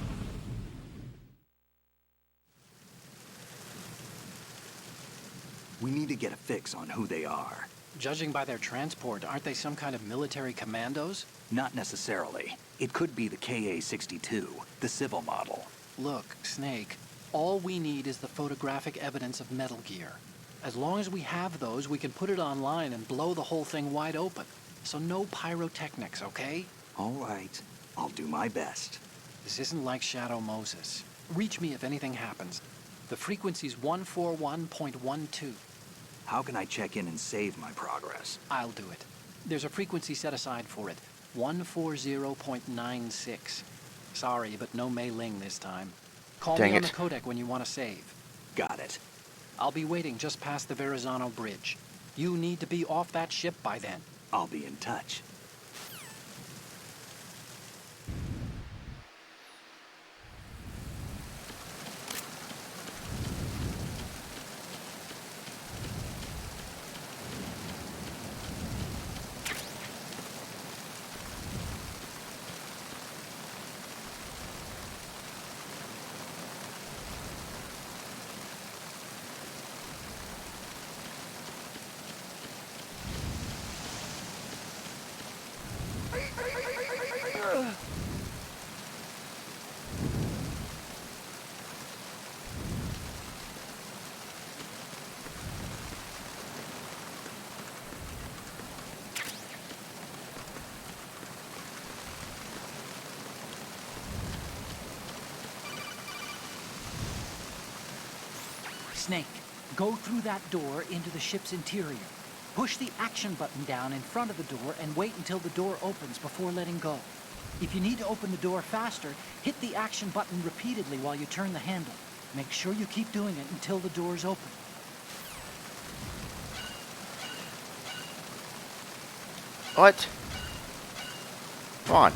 We need to get a fix on who they are. Judging by their transport, aren't they some kind of military commandos? Not necessarily. It could be the KA-62, the civil model. Look, Snake, all we need is the photographic evidence of Metal Gear. As long as we have those, we can put it online and blow the whole thing wide open. So no pyrotechnics, okay? All right. I'll do my best. This isn't like Shadow Moses. Reach me if anything happens. The frequency's 141.12. How can I check in and save my progress? I'll do it. There's a frequency set aside for it. 140.96. Sorry, but no Mei Ling this time. Call Dang me on it. the codec when you want to save. Got it. I'll be waiting just past the Verrazano Bridge. You need to be off that ship by then. I'll be in touch. Snake, go through that door into the ship's interior. Push the action button down in front of the door and wait until the door opens before letting go. If you need to open the door faster, hit the action button repeatedly while you turn the handle. Make sure you keep doing it until the door's open. What? Come on.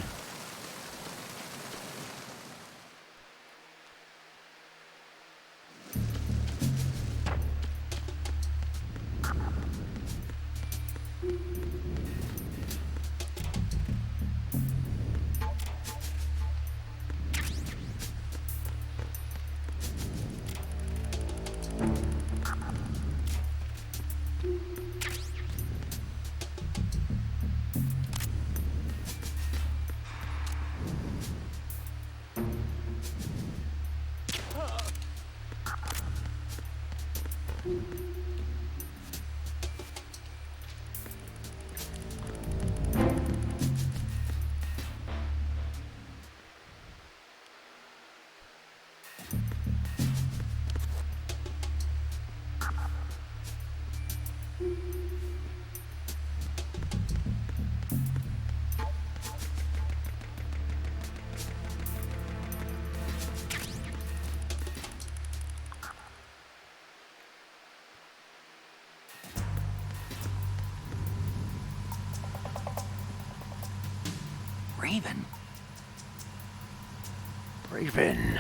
Raven. Raven.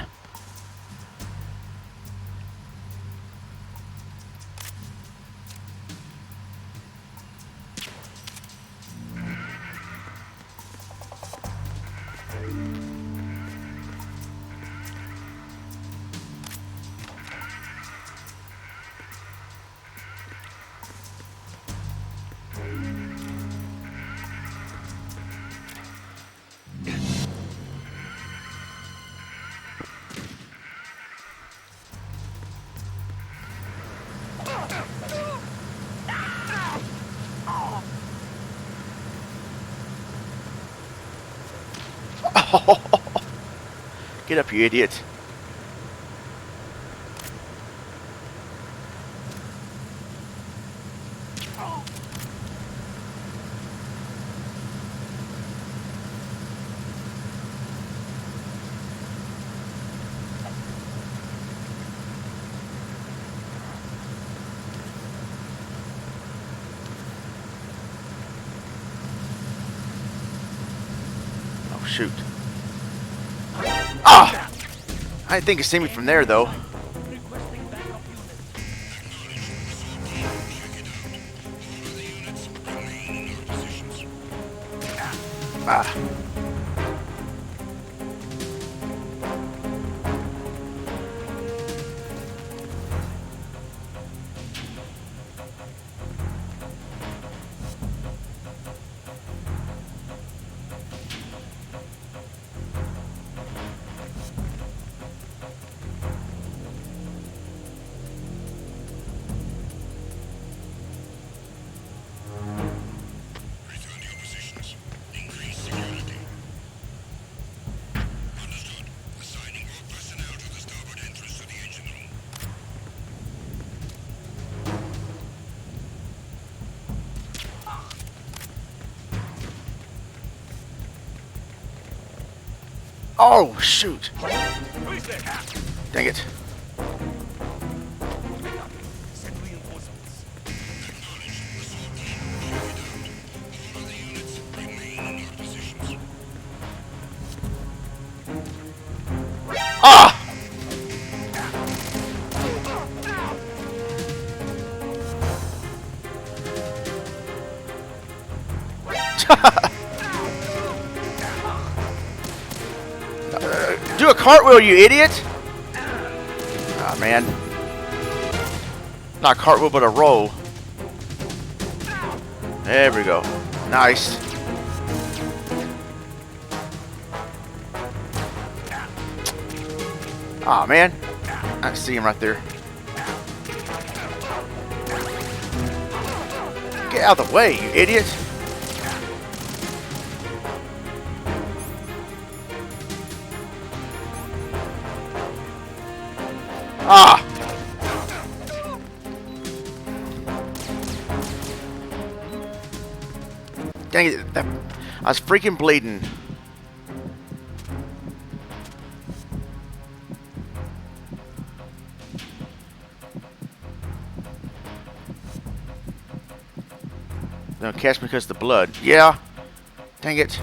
Get up, you idiot. Oh, shoot. Ah! I didn't think it see me from there, though. Ah. Oh, shoot. Dang it. Ah! Do a cartwheel, you idiot! Ah, man. Not a cartwheel, but a roll. There we go. Nice. Ah, man. I see him right there. Get out of the way, you idiot! Ah! Dang it, I was freaking bleeding. Don't catch me because of the blood. Yeah. Dang it.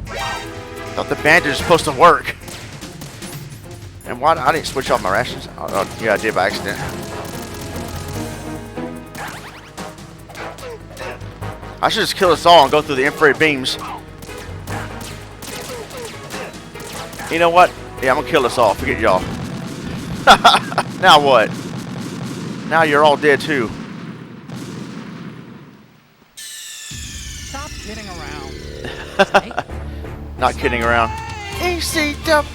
Thought the bandage was supposed to work. And why I didn't switch off my rations? Oh, yeah, I did by accident. I should just kill us all and go through the infrared beams. You know what? Yeah, I'm gonna kill us all. Forget y'all. Now what? Now you're all dead too. Stop kidding around. Snake? Not kidding around. AC dump.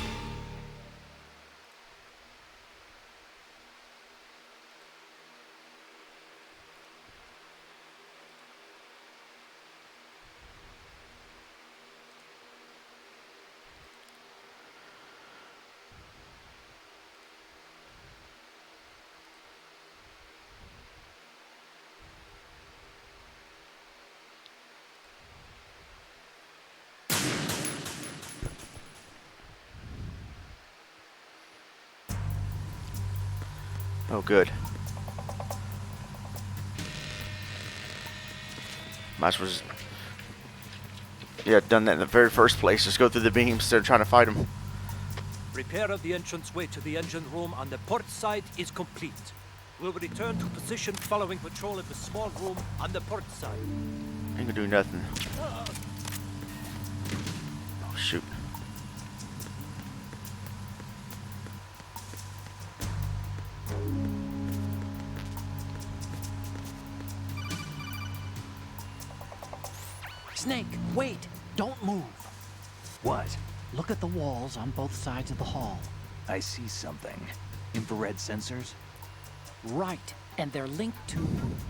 Oh, good. Might as well just... Yeah, done that in the very first place. Just go through the beams instead of trying to fight them. Repair of the entranceway to the engine room on the port side is complete. We'll return to position following patrol of the small room on the port side. Ain't gonna do nothing. Oh, shoot. Snake, wait! Don't move! What? Look at the walls on both sides of the hall. I see something. Infrared sensors? Right, and they're linked to...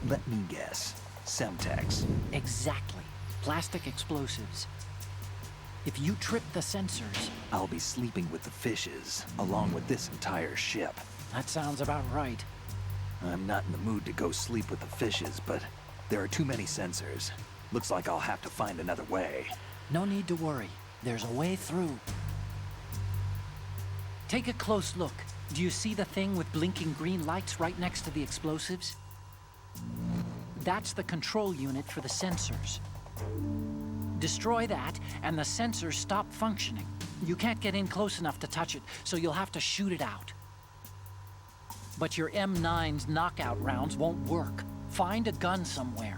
Let me guess. Semtex. Exactly. Plastic explosives. If you trip the sensors, I'll be sleeping with the fishes, along with this entire ship. that sounds about right. I'm not in the mood to go sleep with the fishes, but there are too many sensors. Looks like I'll have to find another way. No need to worry. There's a way through. Take a close look. Do you see the thing with blinking green lights right next to the explosives? That's the control unit for the sensors. Destroy that, and the sensors stop functioning. You can't get in close enough to touch it, so you'll have to shoot it out. But your M9's knockout rounds won't work. Find a gun somewhere.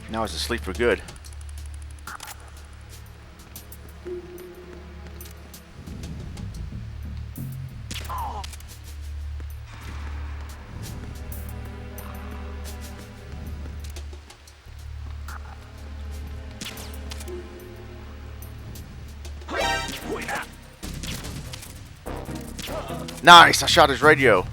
Now he's asleep for good. Nice! I shot his radio.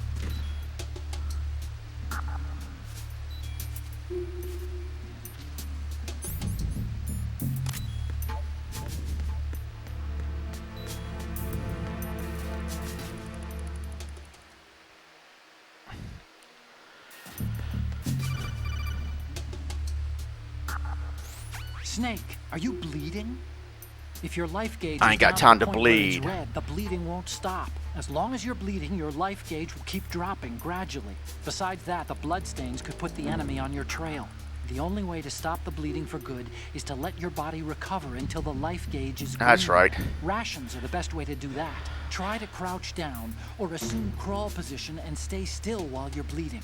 Snake, are you bleeding? If your life gauge I ain't is got down time the to point where it's bleed. red, the bleeding won't stop. As long as you're bleeding, your life gauge will keep dropping gradually. Besides that, the bloodstains could put the enemy on your trail. The only way to stop the bleeding for good is to let your body recover until the life gauge is green. That's right. Rations are the best way to do that. Try to crouch down or assume crawl position and stay still while you're bleeding.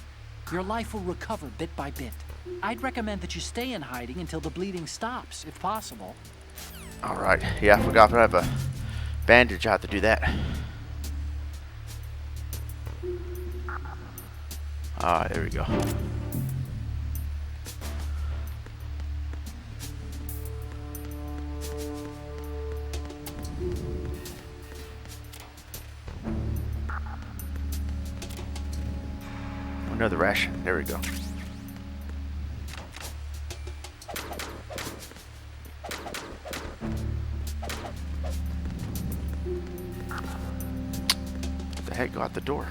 Your life will recover bit by bit. I'd recommend that you stay in hiding until the bleeding stops, if possible. Alright. Yeah, I forgot if I have a bandage. I have to do that. Alright, there we go. Another ration. There we go. What the heck? Go out the door.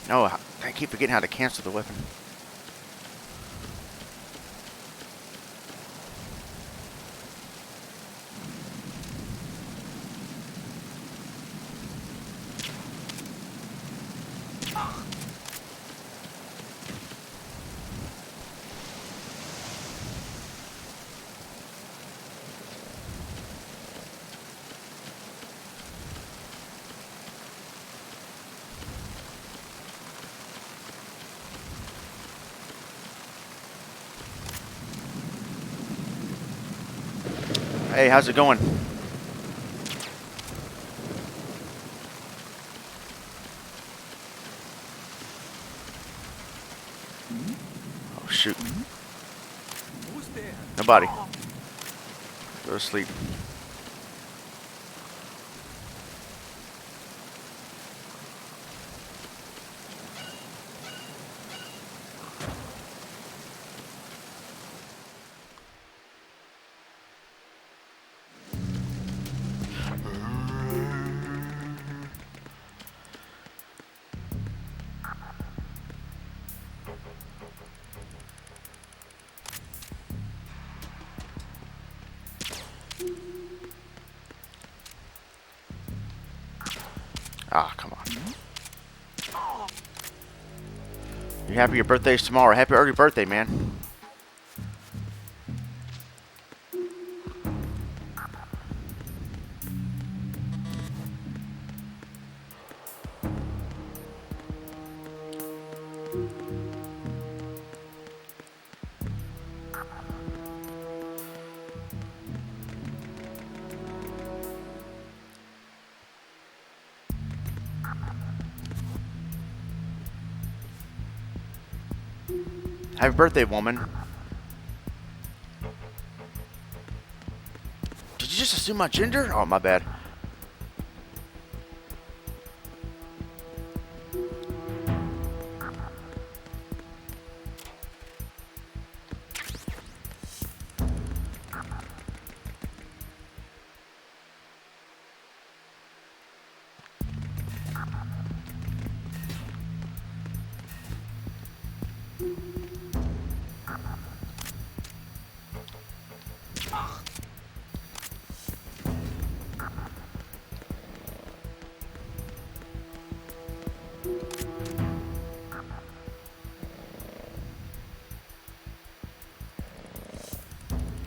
No, I keep forgetting how to cancel the weapon. Hey, how's it going? Oh, shoot. Who's there? Nobody. Go to sleep. Ah, come on. You happy your birthday's tomorrow? Happy early birthday, man. Happy birthday, woman. Did you just assume my gender? Oh, my bad.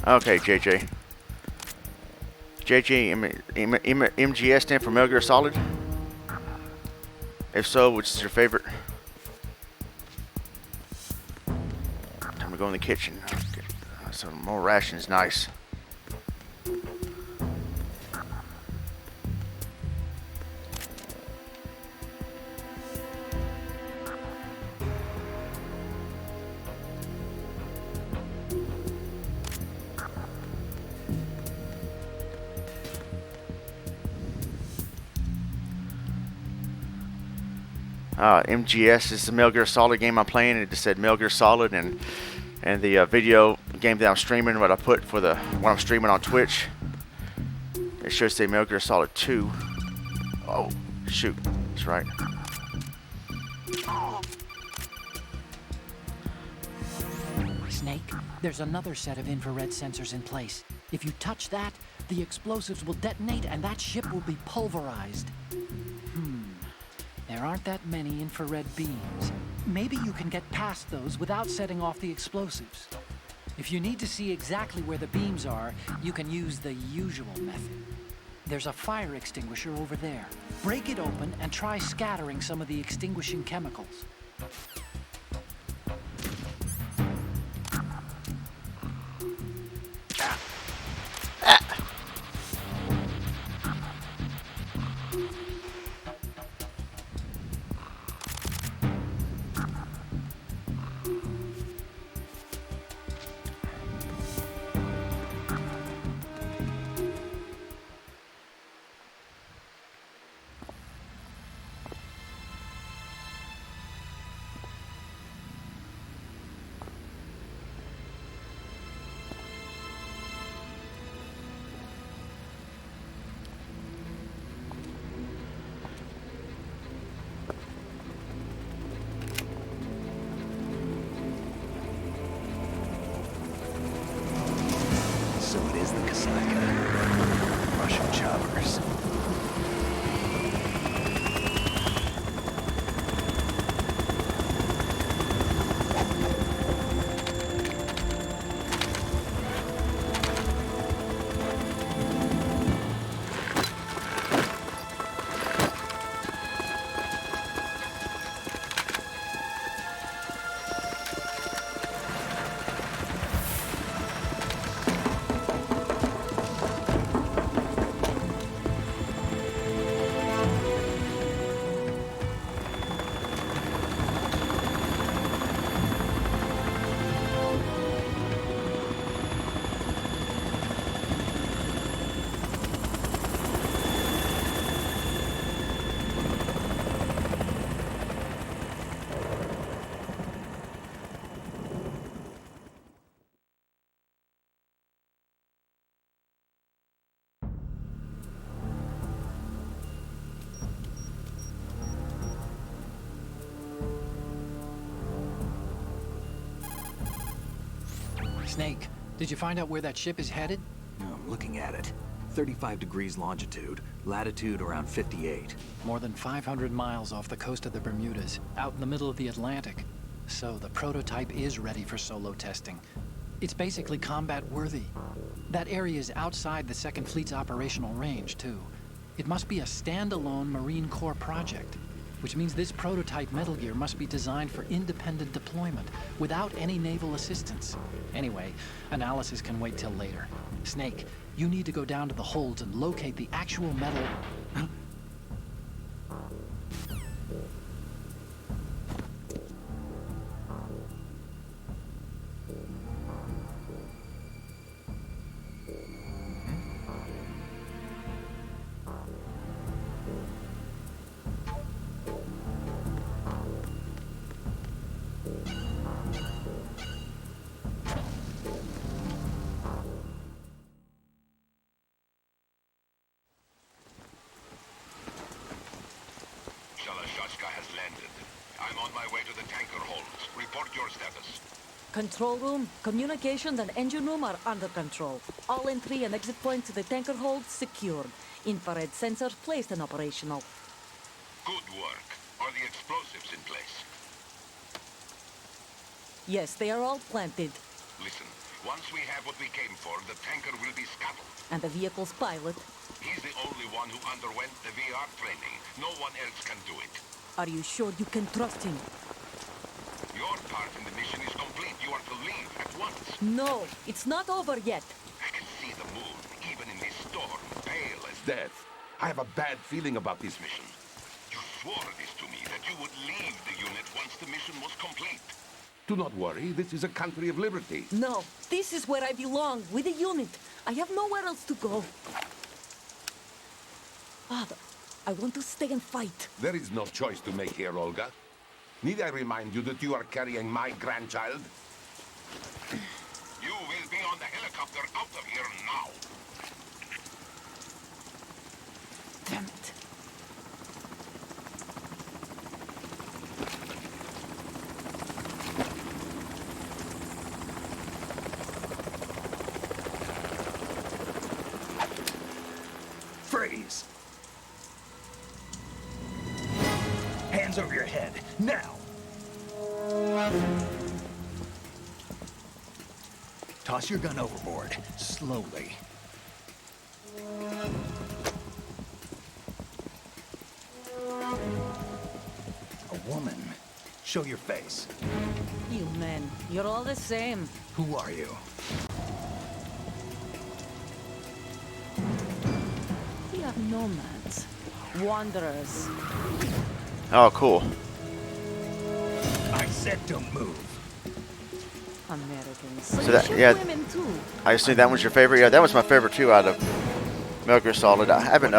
Okay, JJ. MGS stand for Metal Gear Solid? If so, which is your favorite? Time to go in the kitchen. Get some more rations, nice. MGS is the Metal Gear Solid game I'm playing. It just said Metal Gear Solid, and the video game that I'm streaming, what I put for the when I'm streaming on Twitch, it should say Metal Gear Solid 2. Oh, shoot, that's right. Snake, there's another set of infrared sensors in place. If you touch that, the explosives will detonate and that ship will be pulverized. There aren't that many infrared beams. Maybe you can get past those without setting off the explosives. If you need to see exactly where the beams are, you can use the usual method. There's a fire extinguisher over there. Break it open and try scattering some of the extinguishing chemicals. Snake, did you find out where that ship is headed? I'm looking at it. 35 degrees longitude, latitude around 58. More than 500 miles off the coast of the Bermudas, out in the middle of the Atlantic. So the prototype is ready for solo testing. It's basically combat worthy. That area is outside the Second Fleet's operational range, too. It must be a standalone Marine Corps project, which means this prototype Metal Gear must be designed for independent deployment, without any naval assistance. Anyway, analysis can wait till later. Snake, you need to go down to the holds and locate the actual metal... Shalashaska has landed. I'm on my way to the tanker holds. Report your status. Control room, communications and engine room are under control. All entry and exit points to the tanker holds secured. Infrared sensors placed and operational. Good work. Are the explosives in place? Yes, they are all planted. Listen, once we have what we came for, the tanker will be scuttled. And the vehicle's pilot. He's the only one who underwent the VR training. No one else can do it. Are you sure you can trust him? Your part in the mission is complete. You are to leave at once. No, it's not over yet. I can see the moon, even in this storm, pale as death. I have a bad feeling about this mission. You swore this to me, that you would leave the unit once the mission was complete. Do not worry, this is a country of liberty. No, this is where I belong, with the unit. I have nowhere else to go. Father, I want to stay and fight. There is no choice to make here, Olga. Need I remind you that you are carrying my grandchild? You will be on the helicopter out of here now. Damn it. Freeze! Hands over your head, now! Toss your gun overboard, slowly. A woman. Show your face. You men, you're all the same. Who are you? We are nomads. Wanderers. Oh, cool. I said don't move. Americans. So you that- shoot yeah. women too. I assume that was your favorite. Yeah, that was my favorite too out of Metal Gear Solid. I haven't.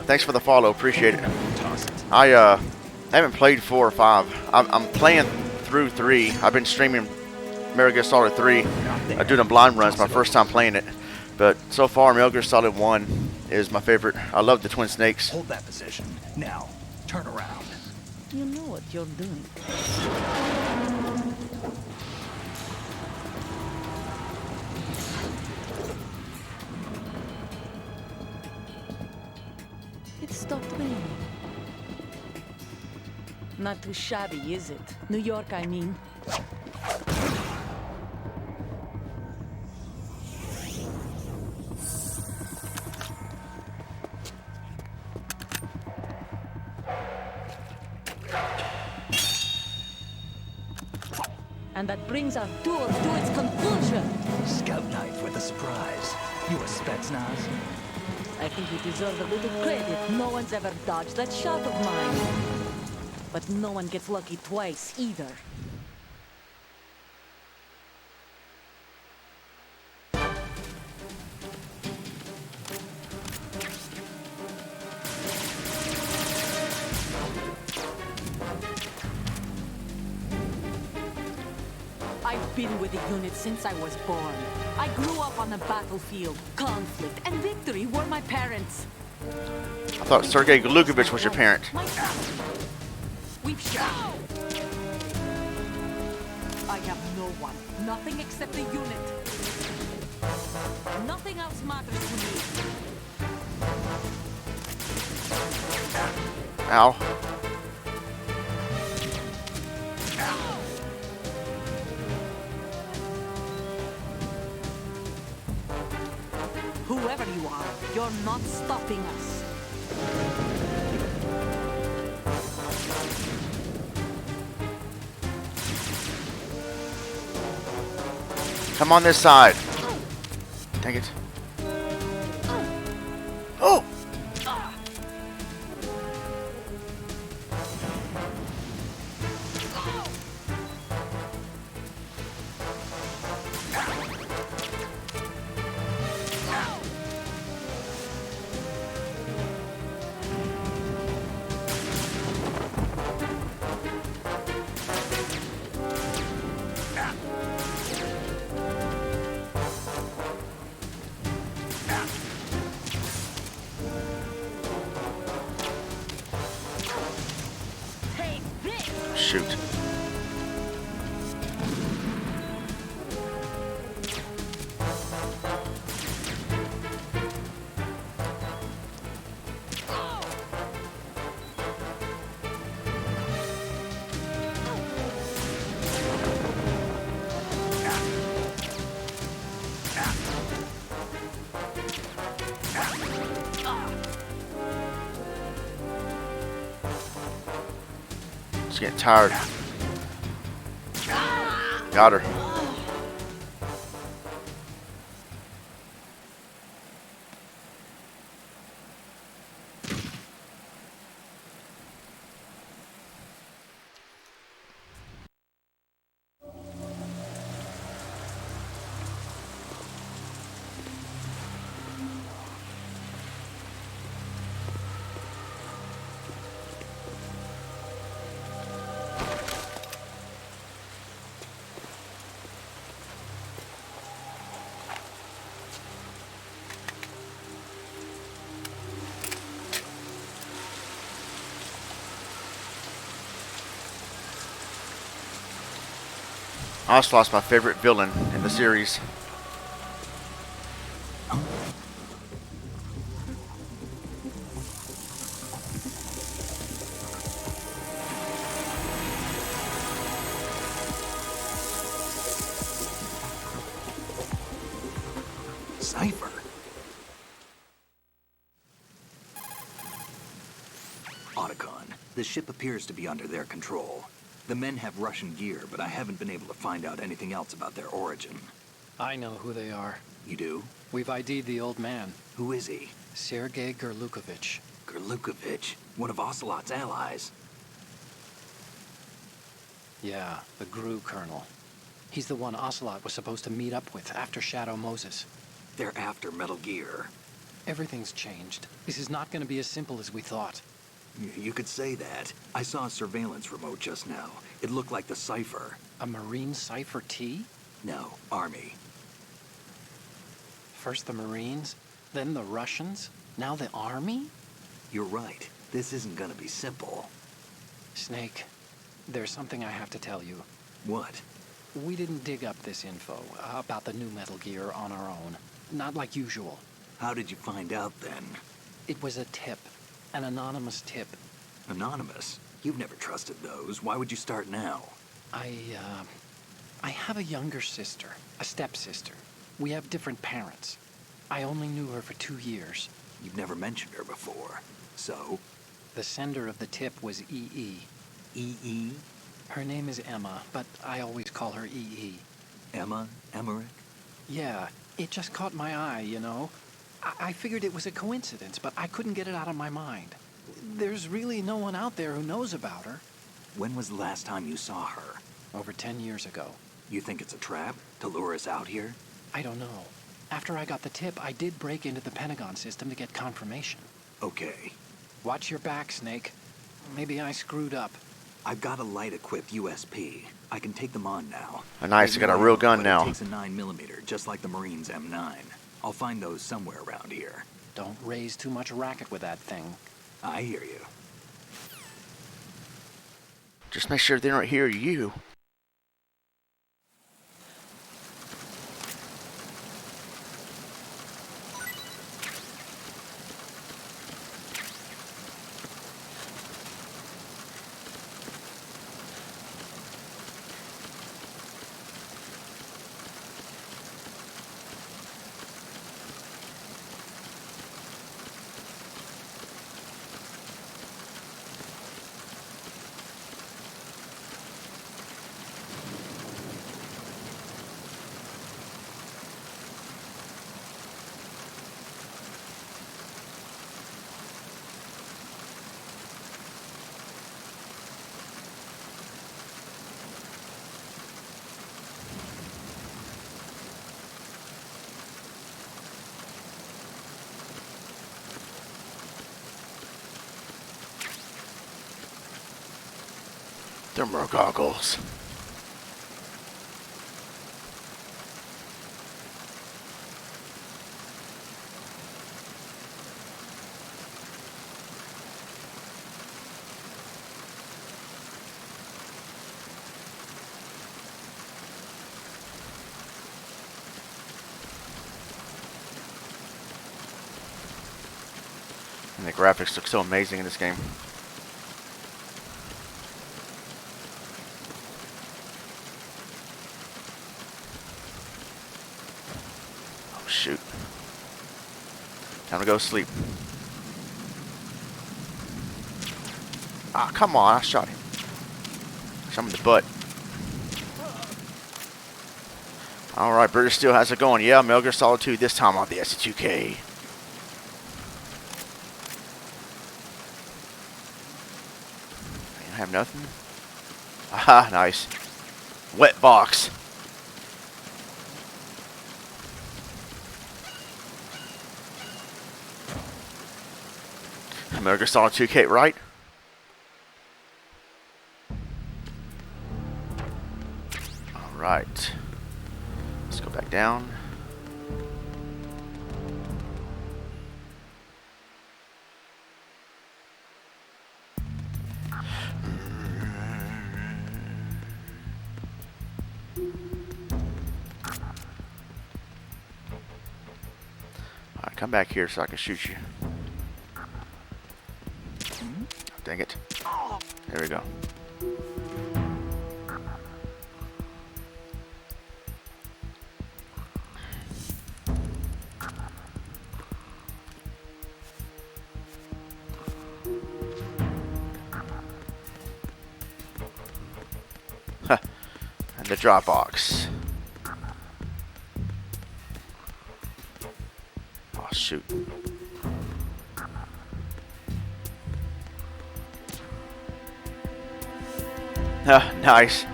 Thanks for the follow. Appreciate it. Toss it. I haven't played 4 or 5. I'm playing through 3. I've been streaming Metal Gear Solid 3. I do them blind runs. My first time playing it, but so far Metal Gear Solid 1 is my favorite. I love the twin snakes. Hold that position. Now, turn around. You know what you're doing. It stopped raining. Not too shabby, is it? New York, I mean. And that brings our tour to its conclusion. Scout knife with a surprise. You a Spetsnaz? I think you deserve a little credit. No one's ever dodged that shot of mine. But no one gets lucky twice, either. I've been with the unit since I was born. I grew up on the battlefield. Conflict and victory were my parents. I thought Sergei Glukovich was your parent. We've shot. I have no one. Nothing except the unit. Nothing else matters. Ow. Whoever you are, you're not stopping us. Come on this side. Dang it. Oh! Shoot. Just getting tired. Got her. Ocelot's my favorite villain in the series. Cypher. Otacon, the ship appears to be under their control. The men have Russian gear, but I haven't been able to find out anything else about their origin. I know who they are. You do? We've ID'd the old man, Who is he? Sergei Gerlukovich. Gerlukovich, one of Ocelot's allies. Yeah, the GRU colonel. He's the one Ocelot was supposed to meet up with after Shadow Moses. They're after Metal Gear. Everything's changed. This is not going to be as simple as we thought. You could say that. I saw a surveillance remote just now. It looked like the Cypher. A Marine Cypher T? No, Army. First the Marines, then the Russians, now the Army? You're right. This isn't gonna be simple. Snake, there's something I have to tell you. What? We didn't dig up this info about the new Metal Gear on our own. Not like usual. How did you find out then? It was a tip. An anonymous tip. Anonymous? You've never trusted those. Why would you start now? I have a younger sister, a stepsister. We have different parents. I only knew her for 2 years. You've never mentioned her before. So? The sender of the tip was EE. EE? Her name is Emma, but I always call her EE. Emma? Emmerich? Yeah, it just caught my eye, you know? I figured it was a coincidence, but I couldn't get it out of my mind. There's really no one out there who knows about her. When was the last time you saw her? Over 10 years ago. You think it's a trap? To lure us out here? I don't know. After I got the tip, I did break into the Pentagon system to get confirmation. Okay. Watch your back, Snake. Maybe I screwed up. I've got a light-equipped USP. I can take them on now. Oh, nice, you got a real gun now. It takes a 9mm, just like the Marines' M9. I'll find those somewhere around here. Don't raise too much racket with that thing. I hear you. Just make sure they don't hear you. Thermal goggles. And the graphics look so amazing in this game. Oh shoot. Time to go sleep. Ah, come on, I shot him. Shot him in the butt. Alright, British Steel, how's it going? Yeah, Metal Gear Solid 2, this time on the SC2K. Have nothing. Aha, nice. Wet box. Metal Gear Solid 2K, right? Alright. Let's go back down. Alright, come back here so I can shoot you. Dang it. There we go. Huh. And the drop box. Oh, shoot. Nice.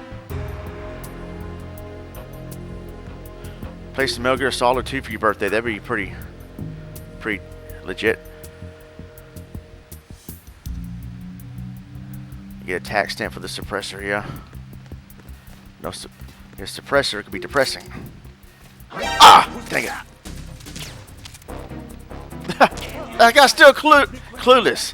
Play some Metal Gear Solid 2 for your birthday. That'd be pretty legit. You get a tax stamp for the suppressor, yeah. No, your suppressor could be depressing. Ah, dang it! That guy's still clueless.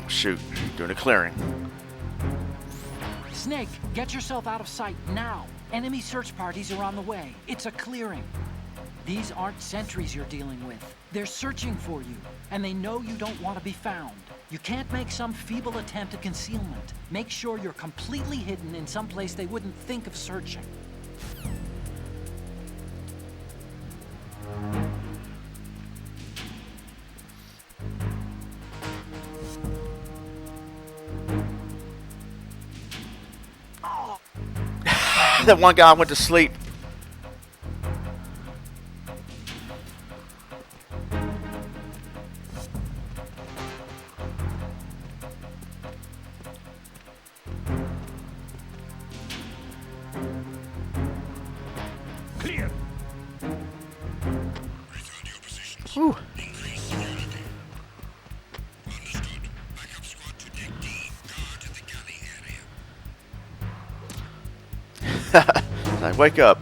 Shoot, doing a clearing. Snake, get yourself out of sight now. Enemy search parties are on the way. It's a clearing. These aren't sentries you're dealing with. They're searching for you, and they know you don't want to be found. You can't make some feeble attempt at concealment. Make sure you're completely hidden in some place they wouldn't think of searching. That one guy went to sleep. Clear. Whew. Like, wake up.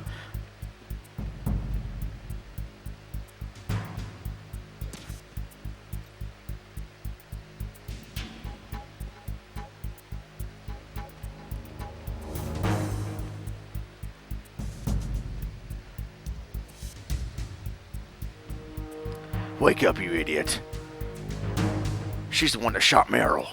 Wake up, you idiot. She's the one that shot Meryl.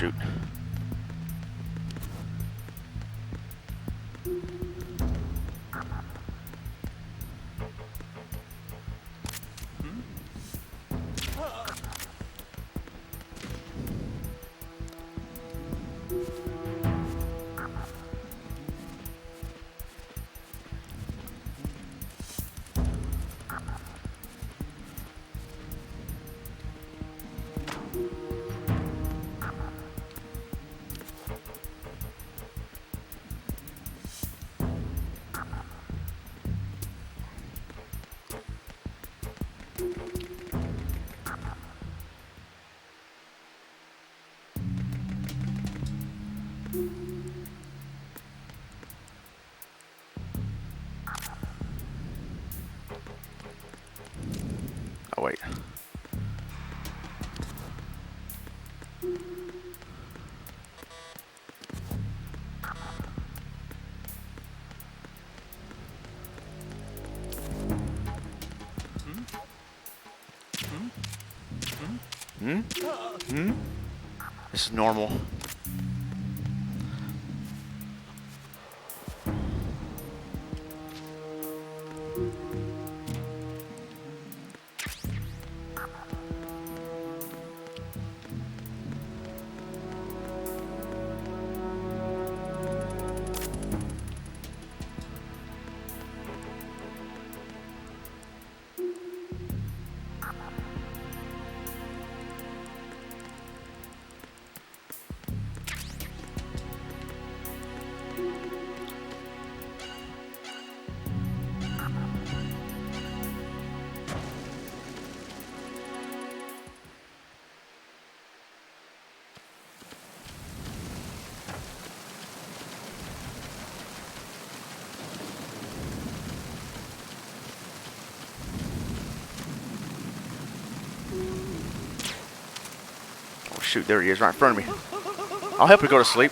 shoot. Oh, wait. This is normal. Oh, shoot, there he is right in front of me. I'll help you go to sleep.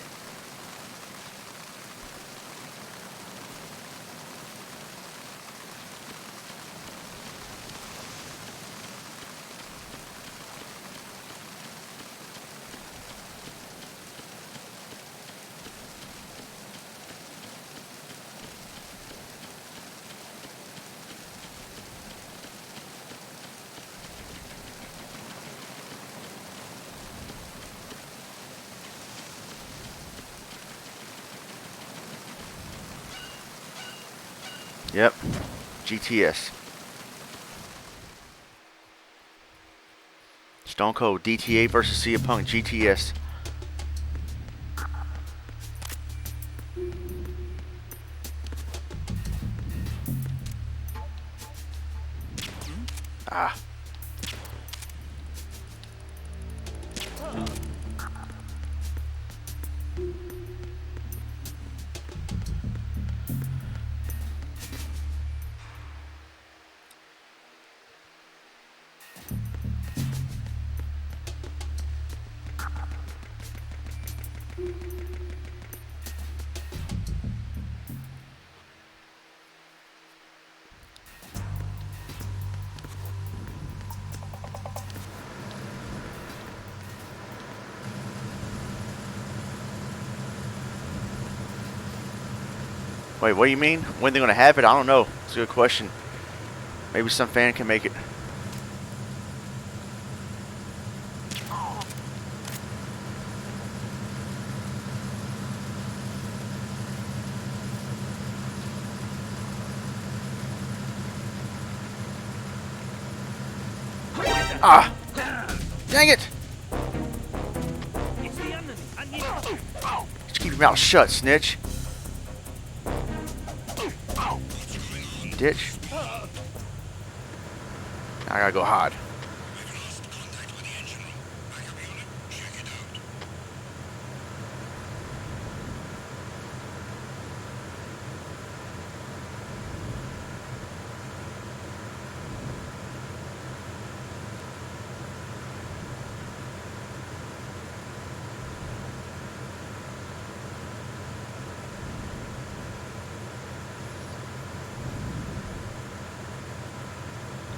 Yep, GTS. Stone Cold DTA versus CM Punk GTS. Ah. Wait, what do you mean? When they're gonna have it? I don't know. It's a good question. Maybe some fan can make it. Ah! Dang it! Just keep your mouth shut, snitch. Ditch. I gotta go hide.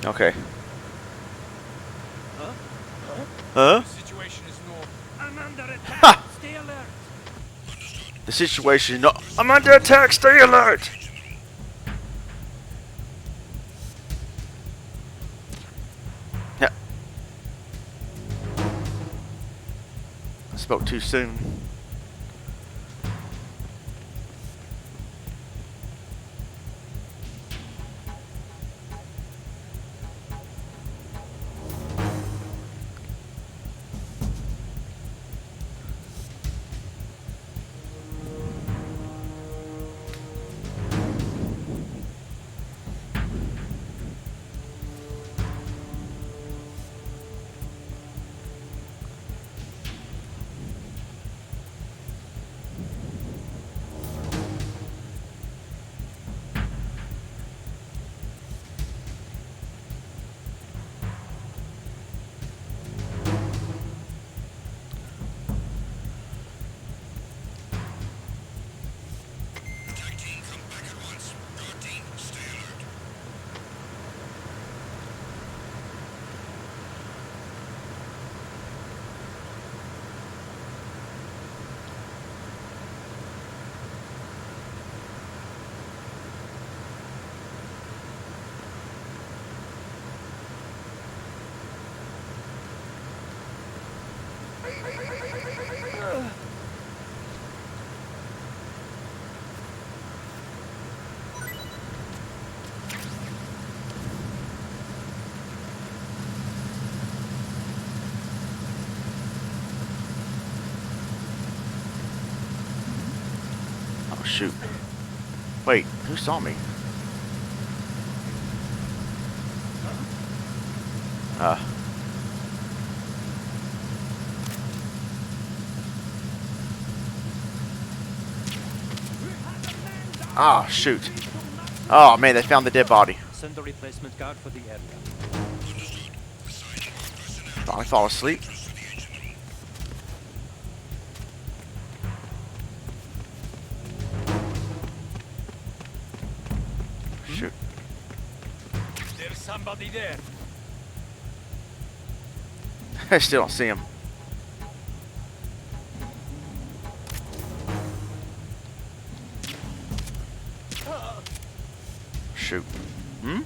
Okay. Huh? The situation is normal. under attack. Ha! Stay alert. The situation. No, I'm under attack. Stay alert. Yeah. I spoke too soon. Oh shoot. Wait, who saw me? Ah, shoot. Oh man, they found the dead body. Send a replacement guard for the area. Finally fall asleep. Shoot. There's somebody there. I still don't see him. Shoot. Hmm?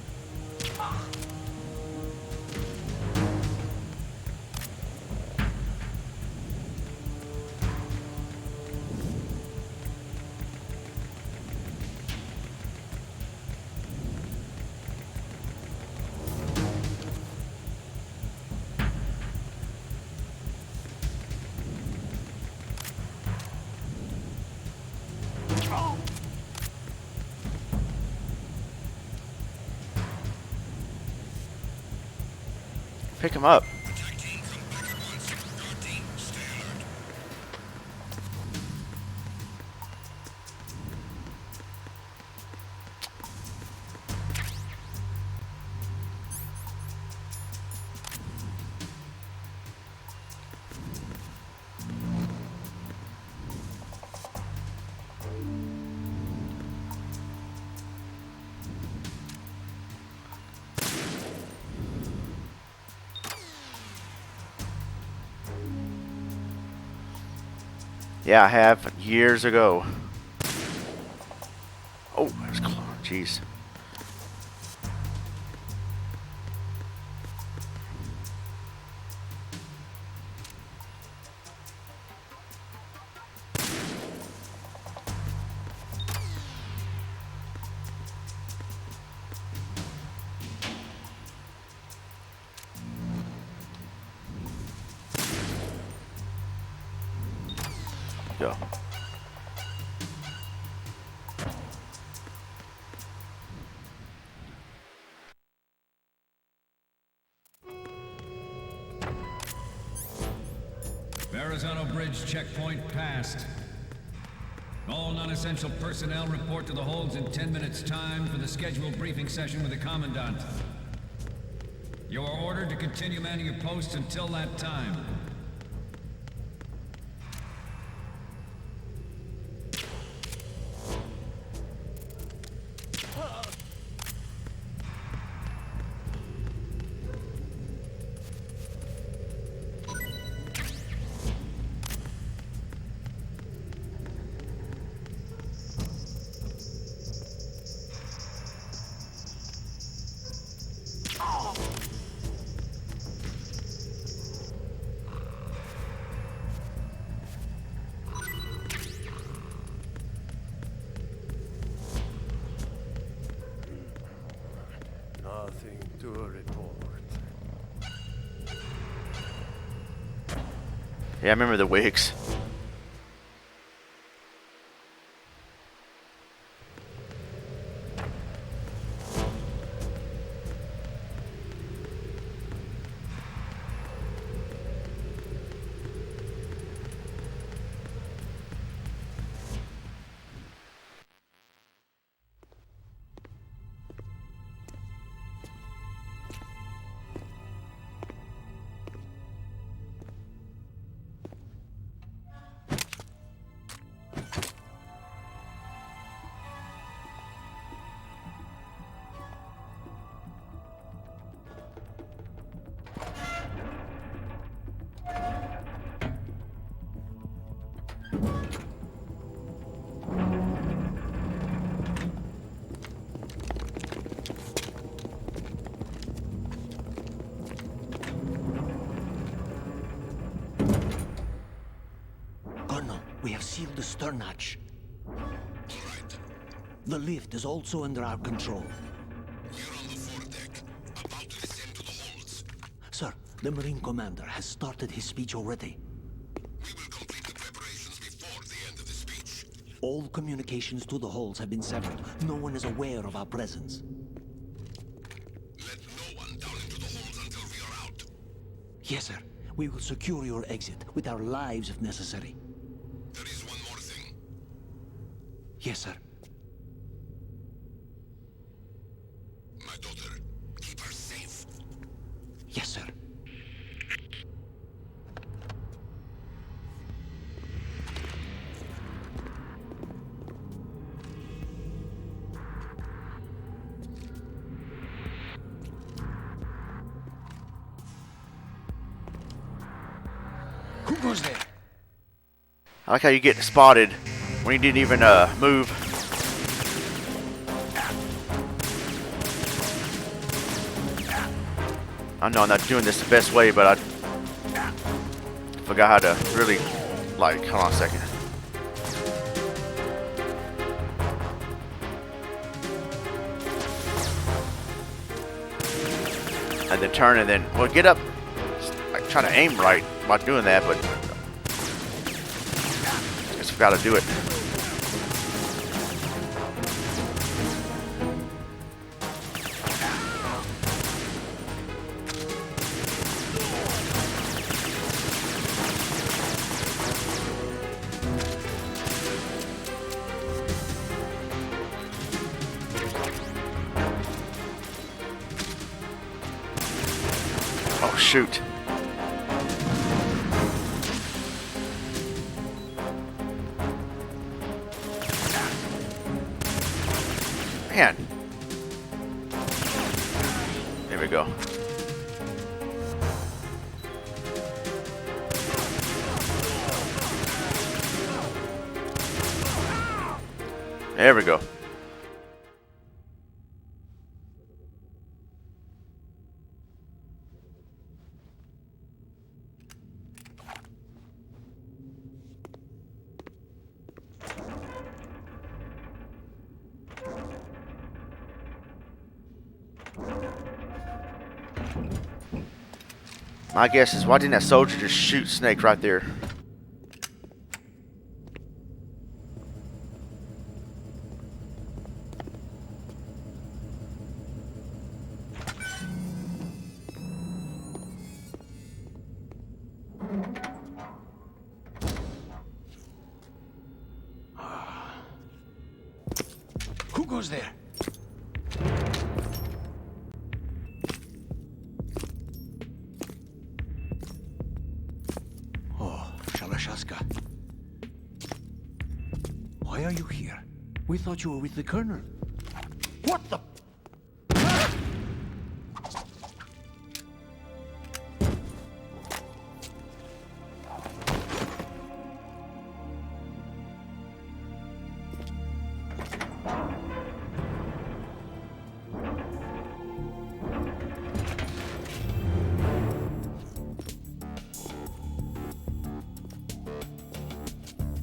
Pick him up. Yeah, I have years ago. Oh, that's close. Jeez. Go. Verrazano Bridge checkpoint passed. All non-essential personnel report to the holds in 10 minutes' time for the scheduled briefing session with the Commandant. You are ordered to continue manning your posts until that time. To report. Yeah, I remember the wigs. Colonel, we have sealed the stern hatch. The lift is also under our control. We're on the foredeck, about to descend to the holds. Sir, the Marine Commander has started his speech already. We will complete the preparations before the end of the speech. All communications to the holds have been severed. No one is aware of our presence. Let no one down into the holds until we are out. Yes, sir. We will secure your exit with our lives if necessary. There is one more thing. Yes, sir. My daughter, keep her safe. Yes, sir. Who goes there? I like how you get spotted when you didn't even move. I know I'm not doing this the best way, but I forgot how to really, like, hold on a second. And then turn and then, well, get up. Like, trying to aim right while doing that, but I just forgot to do it. Oh, shoot. Man. There we go. There we go. My guess is, why didn't that soldier just shoot Snake right there? Who goes there? Why are you here? We thought you were with the Colonel. What the?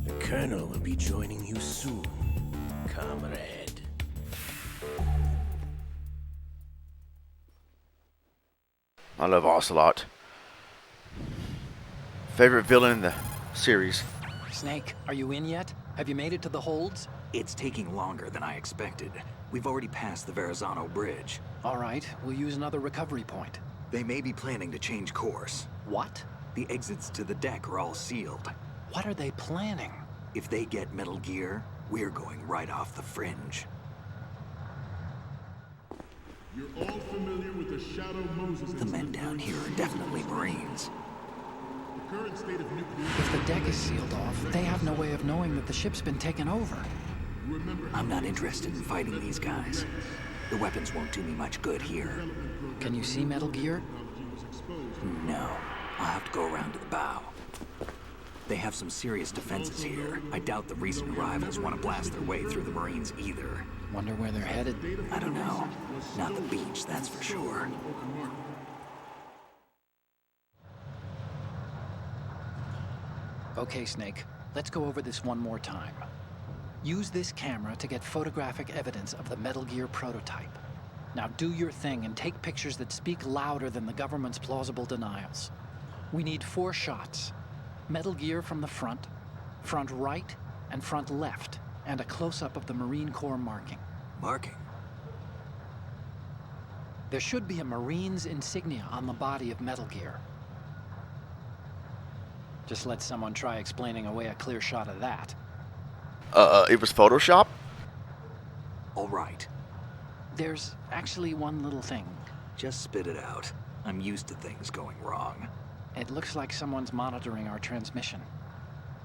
The Colonel will be joining you soon, comrade. I love Ocelot. Favorite villain in the series. Snake, are you in yet? Have you made it to the holds? It's taking longer than I expected. We've already passed the Verrazano Bridge. All right, we'll use another recovery point. They may be planning to change course. What? The exits to the deck are all sealed. What are they planning? If they get Metal Gear, we're going right off the fringe. You're all familiar with the Shadow Moses. The men down here are definitely Marines. The current state of nuclear... If the deck is sealed off, they have no way of knowing that the ship's been taken over. I'm not interested in fighting these guys. The weapons won't do me much good here. Can you see Metal Gear? No. I'll have to go around to the bow. They have some serious defenses here. I doubt the recent arrivals want to blast their way through the Marines either. Wonder where they're headed? I don't know. Not the beach, that's for sure. Okay, Snake. Let's go over this one more time. Use this camera to get photographic evidence of the Metal Gear prototype. Now do your thing and take pictures that speak louder than the government's plausible denials. We need 4 shots. Metal Gear from the front right, and front left, and a close-up of the Marine Corps marking. Marking? There should be a Marine's insignia on the body of Metal Gear. Just let someone try explaining away a clear shot of that. It was Photoshop? All right. There's actually one little thing. Just spit it out. I'm used to things going wrong. It looks like someone's monitoring our transmission.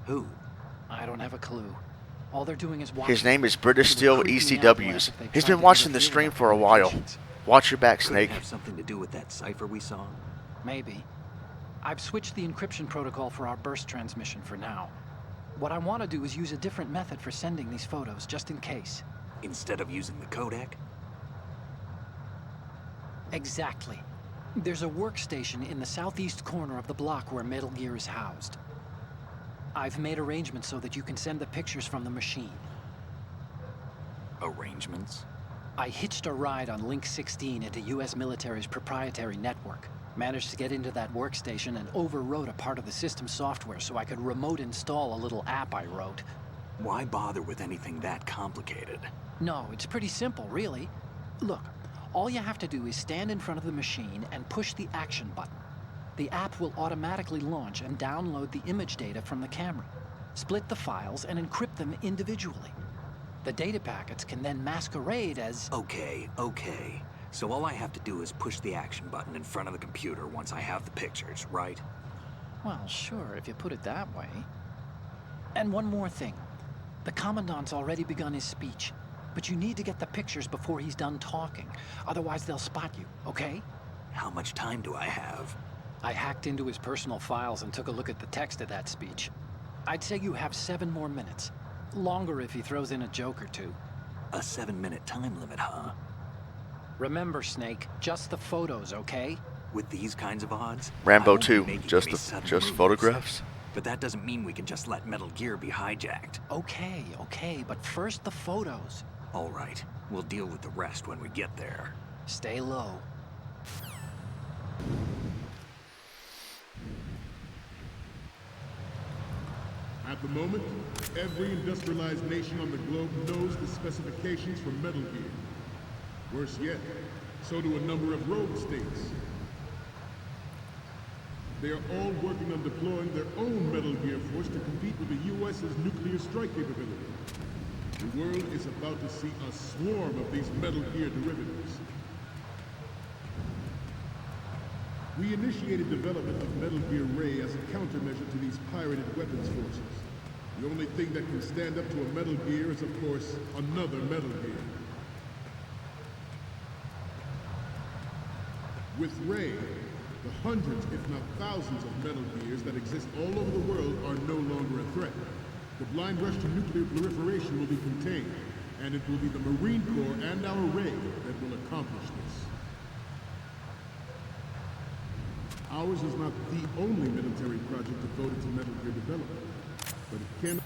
Who? I don't have a clue. All they're doing is watching. His name is British Steel ECWs. He's been watching the stream for a while. Watch your back, Snake. Could it have something to do with that cipher we saw? Maybe. I've switched the encryption protocol for our burst transmission for now. What I want to do is use a different method for sending these photos, just in case. Instead of using the codec? Exactly. There's a workstation in the southeast corner of the block where Metal Gear is housed. I've made arrangements so that you can send the pictures from the machine. Arrangements? I hitched a ride on Link 16 into U.S. military's proprietary network. Managed to get into that workstation and overwrote a part of the system software so I could remote install a little app I wrote. Why bother with anything that complicated? No, it's pretty simple, really. Look, all you have to do is stand in front of the machine and push the action button. The app will automatically launch and download the image data from the camera, split the files, and encrypt them individually. The data packets can then masquerade as... Okay. So all I have to do is push the action button in front of the computer once I have the pictures, right? Well, sure, if you put it that way. And one more thing. The Commandant's already begun his speech, but you need to get the pictures before he's done talking. Otherwise, they'll spot you, okay? How much time do I have? I hacked into his personal files and took a look at the text of that speech. I'd say you have 7 more minutes. Longer if he throws in a joke or two. A 7-minute time limit, huh? Remember, Snake, just the photos, okay? With these kinds of odds, Rambo 2, just photographs? But that doesn't mean we can just let Metal Gear be hijacked. Okay, but first the photos. All right, we'll deal with the rest when we get there. Stay low. At the moment, every industrialized nation on the globe knows the specifications for Metal Gear. Worse yet, so do a number of rogue states. They are all working on deploying their own Metal Gear force to compete with the U.S.'s nuclear strike capability. The world is about to see a swarm of these Metal Gear derivatives. We initiated development of Metal Gear Ray as a countermeasure to these pirated weapons forces. The only thing that can stand up to a Metal Gear is, of course, another Metal Gear. With Ray, the hundreds, if not thousands, of Metal Gears that exist all over the world are no longer a threat. The blind rush to nuclear proliferation will be contained, and it will be the Marine Corps and our Ray that will accomplish this. Ours is not the only military project devoted to Metal Gear development, but it cannot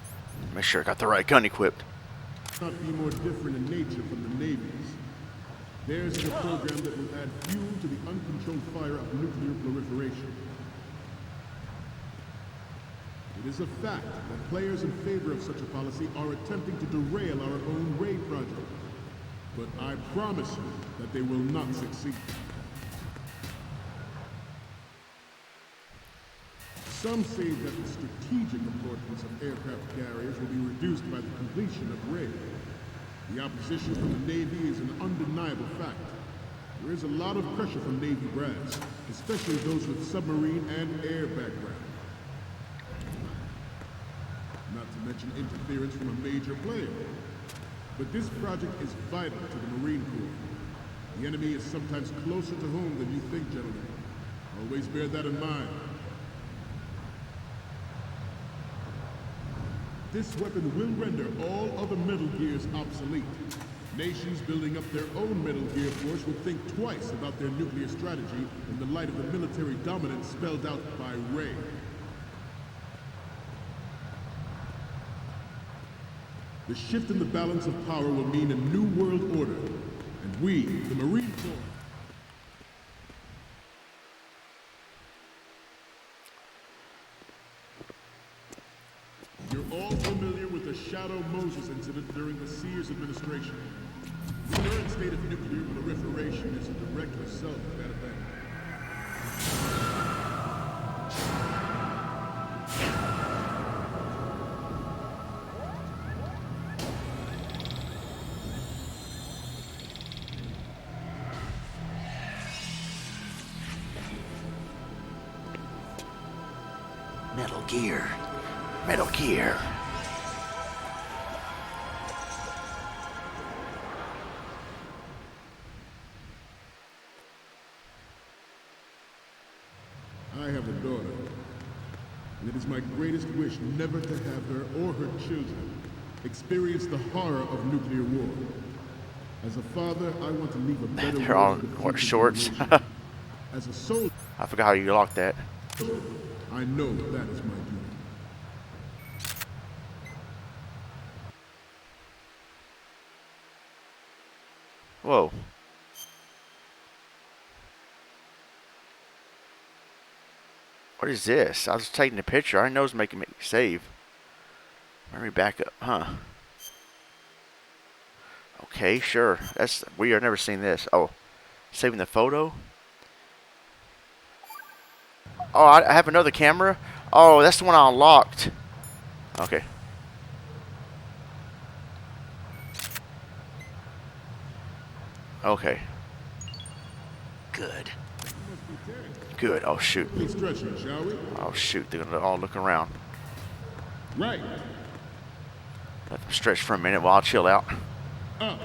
Make sure I got the right gun equipped. be more different in nature from the Navy's. Theirs is a program that will add fuel to the uncontrolled fire of nuclear proliferation. It is a fact that players in favor of such a policy are attempting to derail our own raid project. But I promise you that they will not succeed. Some say that the strategic importance of aircraft carriers will be reduced by the completion of raid. The opposition from the Navy is an undeniable fact. There is a lot of pressure from Navy brass, especially those with submarine and air background. Not to mention interference from a major player. But this project is vital to the Marine Corps. The enemy is sometimes closer to home than you think, gentlemen. Always bear that in mind. This weapon will render all other Metal Gears obsolete. Nations building up their own Metal Gear force will think twice about their nuclear strategy in the light of the military dominance spelled out by Ray. The shift in the balance of power will mean a new world order, and we, the Marine Corps, you're all familiar with the Shadow Moses incident during the Sears administration. The current state of nuclear proliferation is a direct result of that event. Metal Gear. Metal Gear. I have a daughter, and it is my greatest wish never to have her or her children experience the horror of nuclear war. As a father, I want to leave a better They're all world for the what, future shorts? generations. As a soldier, I forgot how you locked that. I know that is my duty. Whoa. What is this? I was taking a picture. I didn't know it was making me save. Let me back up, huh? Okay, sure. That's weird. I've never seen this. Oh, saving the photo? Oh, I have another camera? Oh, that's the one I unlocked. Okay. Okay. Good. Good. Oh, shoot. Stretching, shall we? Oh, shoot. They're going to all look around. Right. Let them stretch for a minute while I chill out. Up.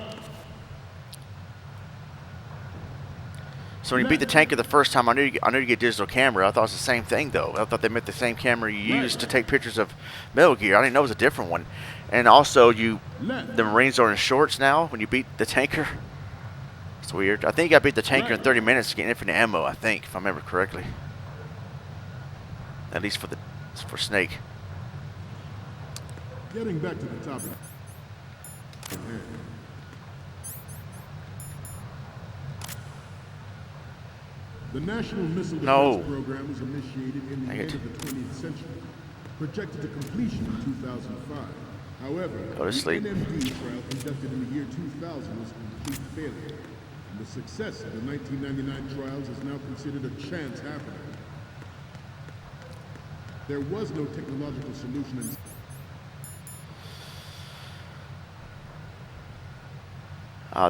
So when you beat the tanker the first time, I knew you get digital camera. I thought it was the same thing, though. I thought they meant the same camera you used to take pictures of Metal Gear. I didn't know it was a different one. And also, the Marines are in shorts now when you beat the tanker. It's weird. I think I beat the tanker in 30 minutes to get infinite ammo, I think, if I remember correctly. At least for Snake. Getting back to the topic. The National Missile Defense Program was initiated in the end of the 20th century, projected to completion in 2005. However, the NMD trial conducted in the year 2000 was a complete failure. And the success of the 1999 trials is now considered a chance happening. There was no technological solution in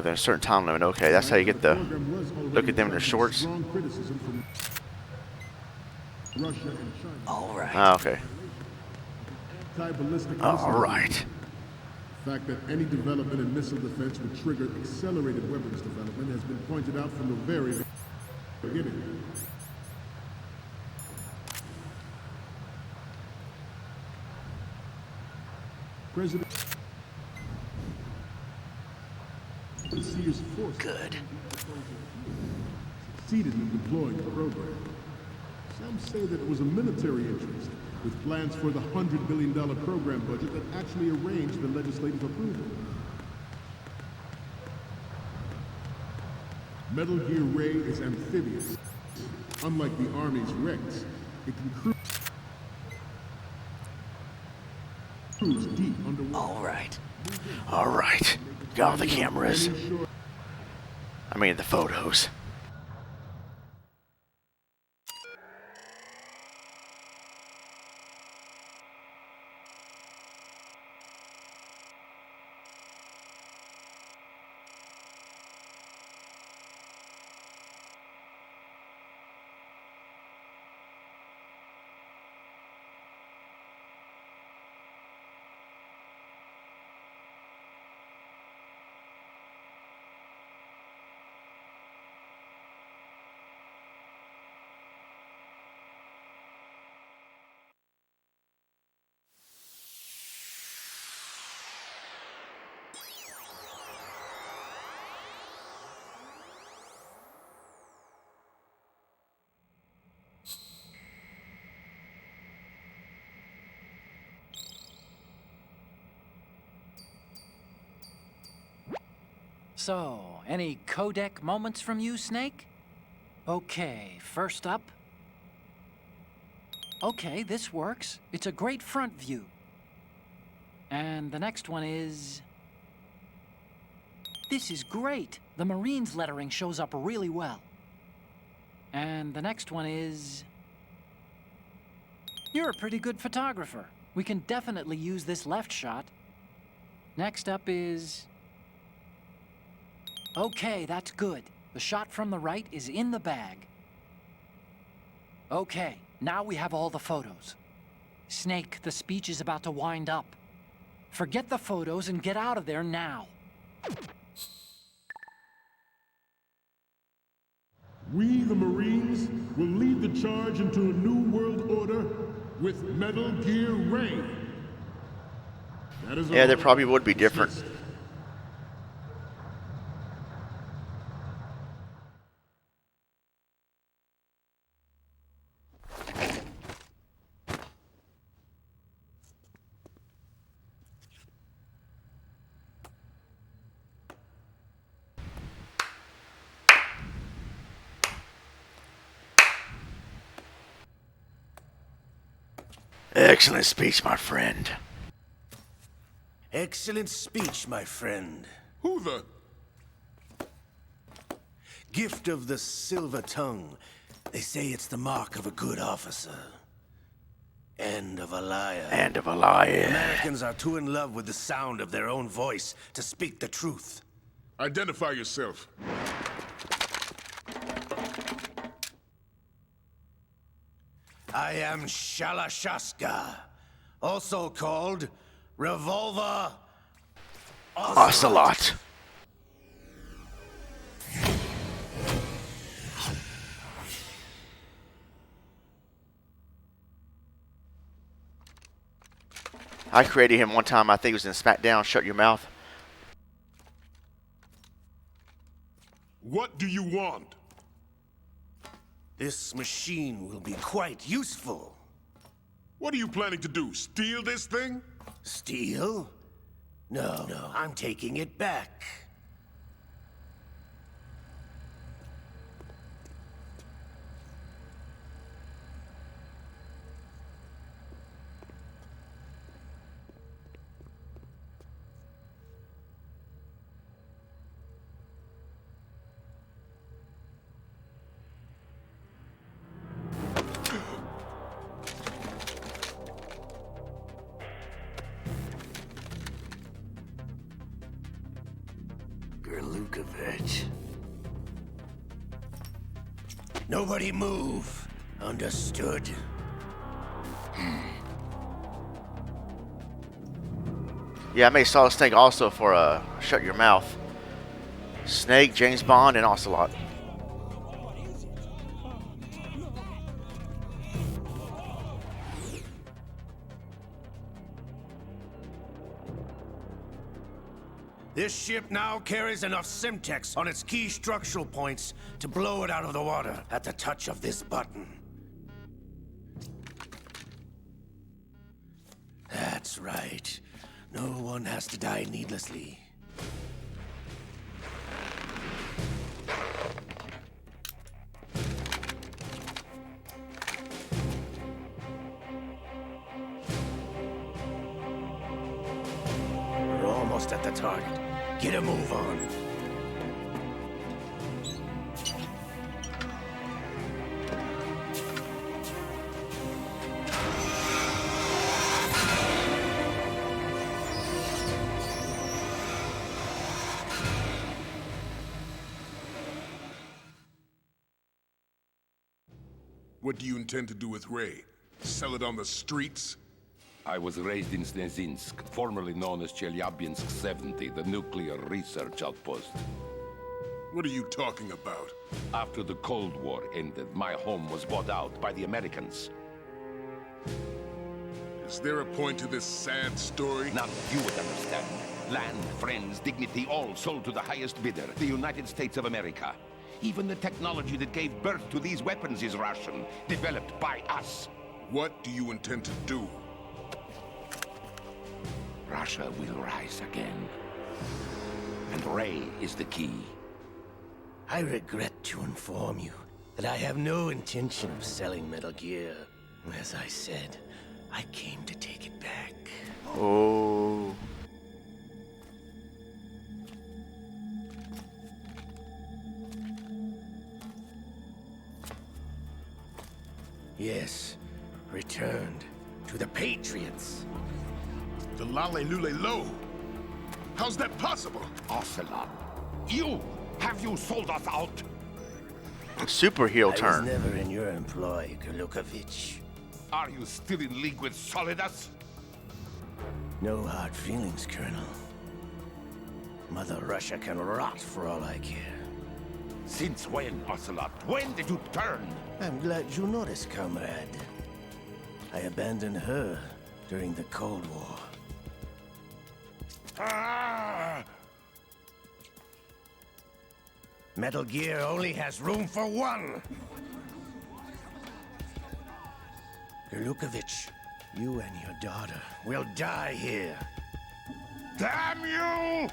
There's a certain time limit. Okay, that's how you get the look at them in their shorts. All right. Oh, okay. All right. The fact that any development in missile defense would trigger accelerated weapons development has been pointed out from the very beginning. President Sears force succeeded in deploying the program. Some say that it was a military interest, with plans for the $100 billion program budget that actually arranged the legislative approval. Metal Gear Ray is amphibious. Unlike the Army's Rex, it can cruise deep underwater. All right. Got all the cameras. I mean, the photos. So, any codec moments from you, Snake? Okay, first up. Okay, this works. It's a great front view. And the next one is... This is great. The Marines lettering shows up really well. And the next one is... You're a pretty good photographer. We can definitely use this left shot. Next up is... Okay, that's good. The shot from the right is in the bag. Okay, now we have all the photos. Snake, the speech is about to wind up. Forget the photos and get out of there now. We, the Marines, will lead the charge into a new world order with Metal Gear Ray. That is Yeah, all. there probably would be different. Excellent speech, my friend. Excellent speech, my friend. Who the? Gift of the silver tongue. They say it's the mark of a good officer. And of a liar. And of a liar. Americans are too in love with the sound of their own voice to speak the truth. Identify yourself. I am Shalashaska, also called Revolver Ocelot. I created him one time, I think it was in SmackDown, Shut Your Mouth. What do you want? This machine will be quite useful. What are you planning to do? Steal this thing? Steal? No, I'm taking it back. Nobody move. Understood? Yeah, I made Solid Snake also for Shut Your Mouth. Snake, James Bond, and Ocelot. This ship now carries enough Simtex on its key structural points to blow it out of the water at the touch of this button. That's right. No one has to die needlessly. almost at the target. Get a move on. What do you intend to do with Ray? Sell it on the streets? I was raised in Snezinsk, formerly known as Chelyabinsk 70, the nuclear research outpost. What are you talking about? After the Cold War ended, my home was bought out by the Americans. Is there a point to this sad story? None you would understand. Land, friends, dignity, all sold to the highest bidder, the United States of America. Even the technology that gave birth to these weapons is Russian, developed by us. What do you intend to do? Russia will rise again. And Ray is the key. I regret to inform you that I have no intention of selling Metal Gear. As I said, I came to take it back. Oh. Yes, returned to the Patriots. The Lale Lule Lo? How's that possible? Ocelot, have you sold us out? Super heel turn. I was never in your employ, Gurlukovich. Are you still in league with Solidus? No hard feelings, Colonel. Mother Russia can rot for all I care. Since when, Ocelot? When did you turn? I'm glad you noticed, comrade. I abandoned her during the Cold War. Ah! Metal Gear only has room for one! Gurlukovich, you and your daughter will die here. Damn you!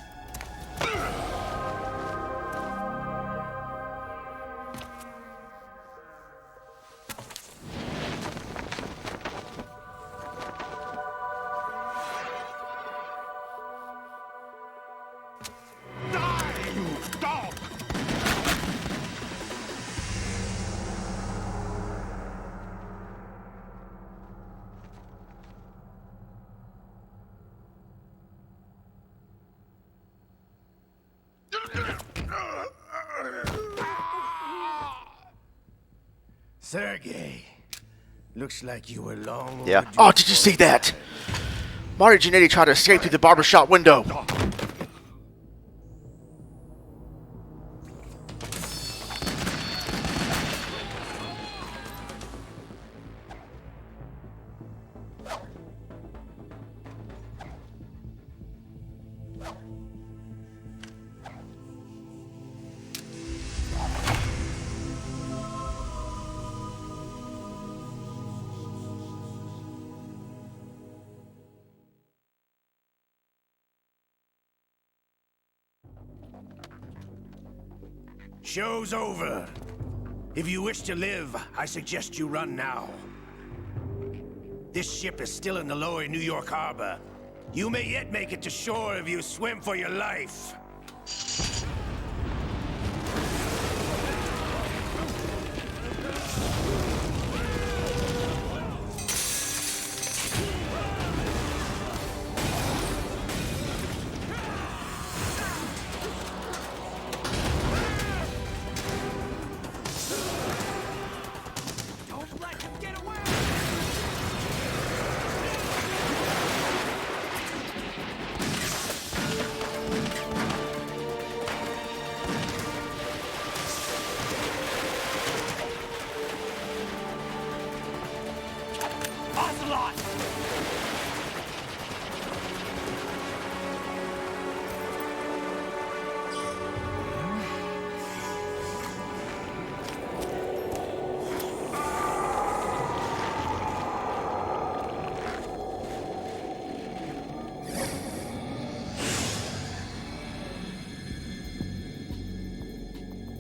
Sergey, looks like you were long Yeah. overdue Oh, did you see that? Mario Giannetti tried to escape through the barbershop window. Show's over. If you wish to live, I suggest you run now. This ship is still in the lower New York harbor. You may yet make it to shore if you swim for your life.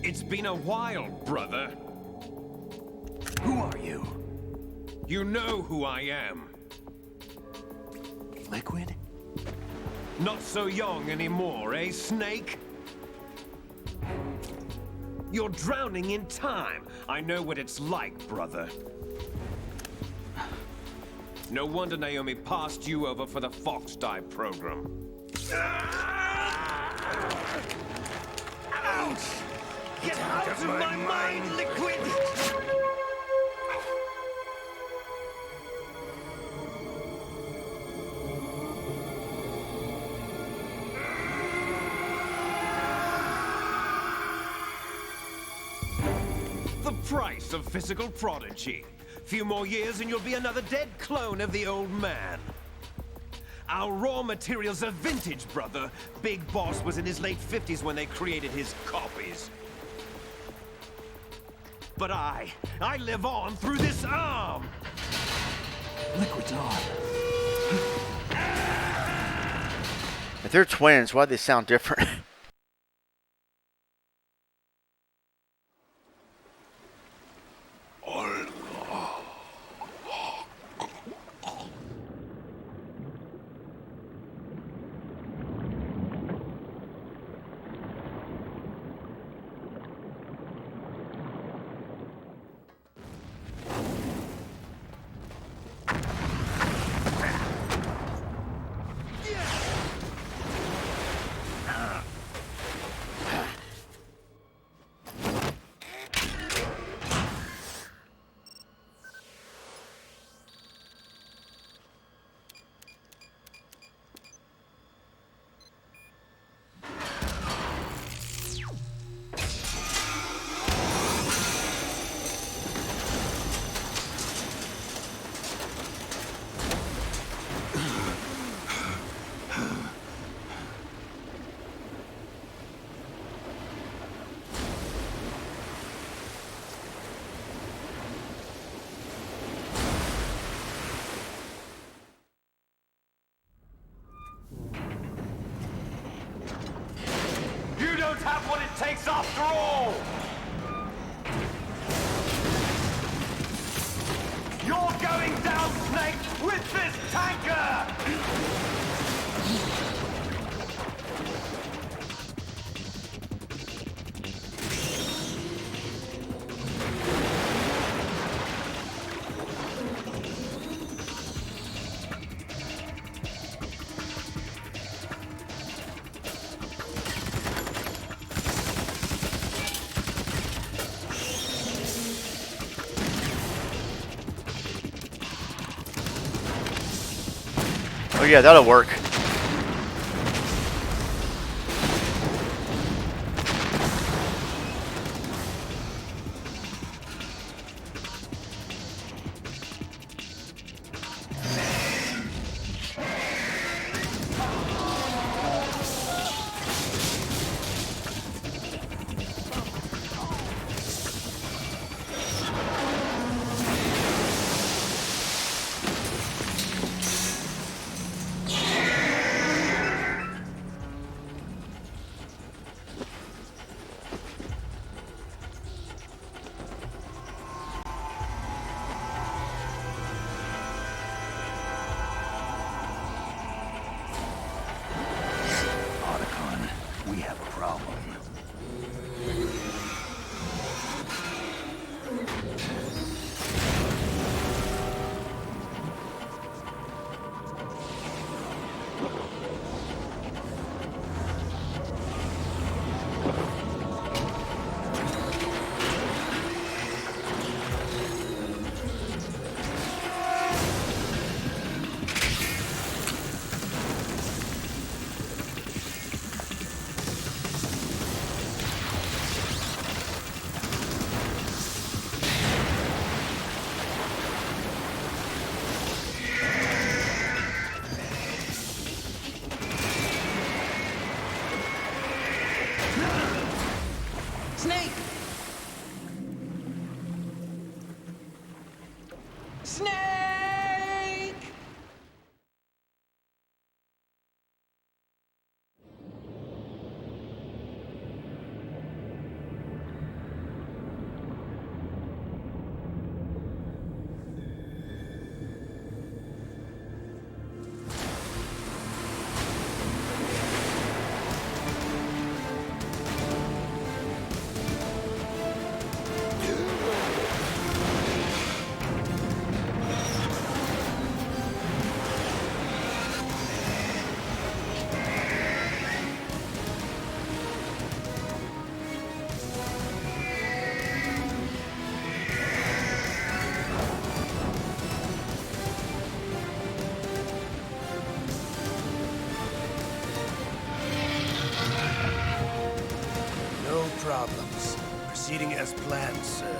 It's been a while, brother. Who are you? You know who I am. Liquid? Not so young anymore, eh, Snake? You're drowning in time. I know what it's like, brother. No wonder Naomi passed you over for the Fox Dive program. Ouch! Get out of my mind, Liquid! The price of physical prodigy. Few more years and you'll be another dead clone of the old man. Our raw materials are vintage, brother. Big Boss was in his late 50s when they created his copies. But I live on through this arm! Liquid's arm. If they're twins, why do they sound different? You don't have what it takes after all! You're going down, Snake, with this tanker! Oh yeah, that'll work. We have a problem. Snake! Snake! Operations. Proceeding as planned, sir.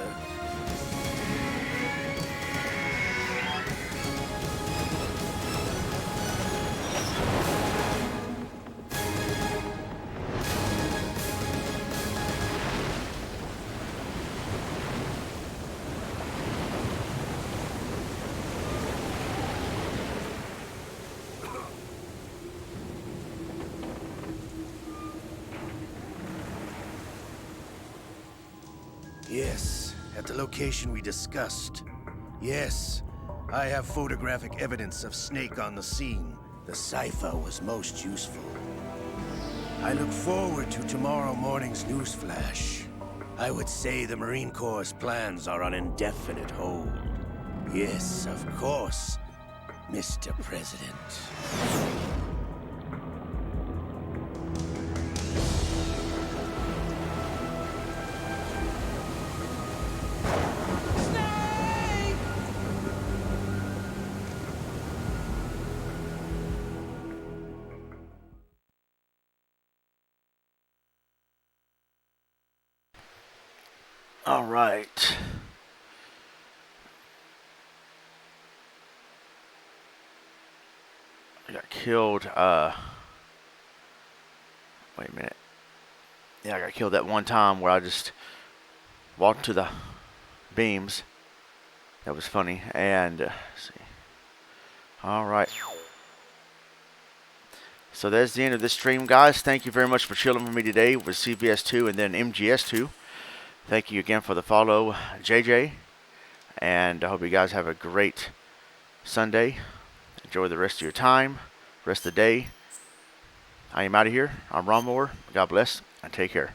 Yes, at the location we discussed. Yes, I have photographic evidence of Snake on the scene. The cipher was most useful. I look forward to tomorrow morning's newsflash. I would say the Marine Corps' plans are on indefinite hold. Yes, of course, Mr. President. All right. I got killed. Wait a minute. Yeah, I got killed that one time where I just walked to the beams. That was funny. And let's see. All right. So that's the end of this stream, guys. Thank you very much for chilling with me today with CVS2 and then MGS2. Thank you again for the follow, JJ. And I hope you guys have a great Sunday. Enjoy the rest of your time, rest of the day. I am out of here. I'm Ronmower. God bless and take care.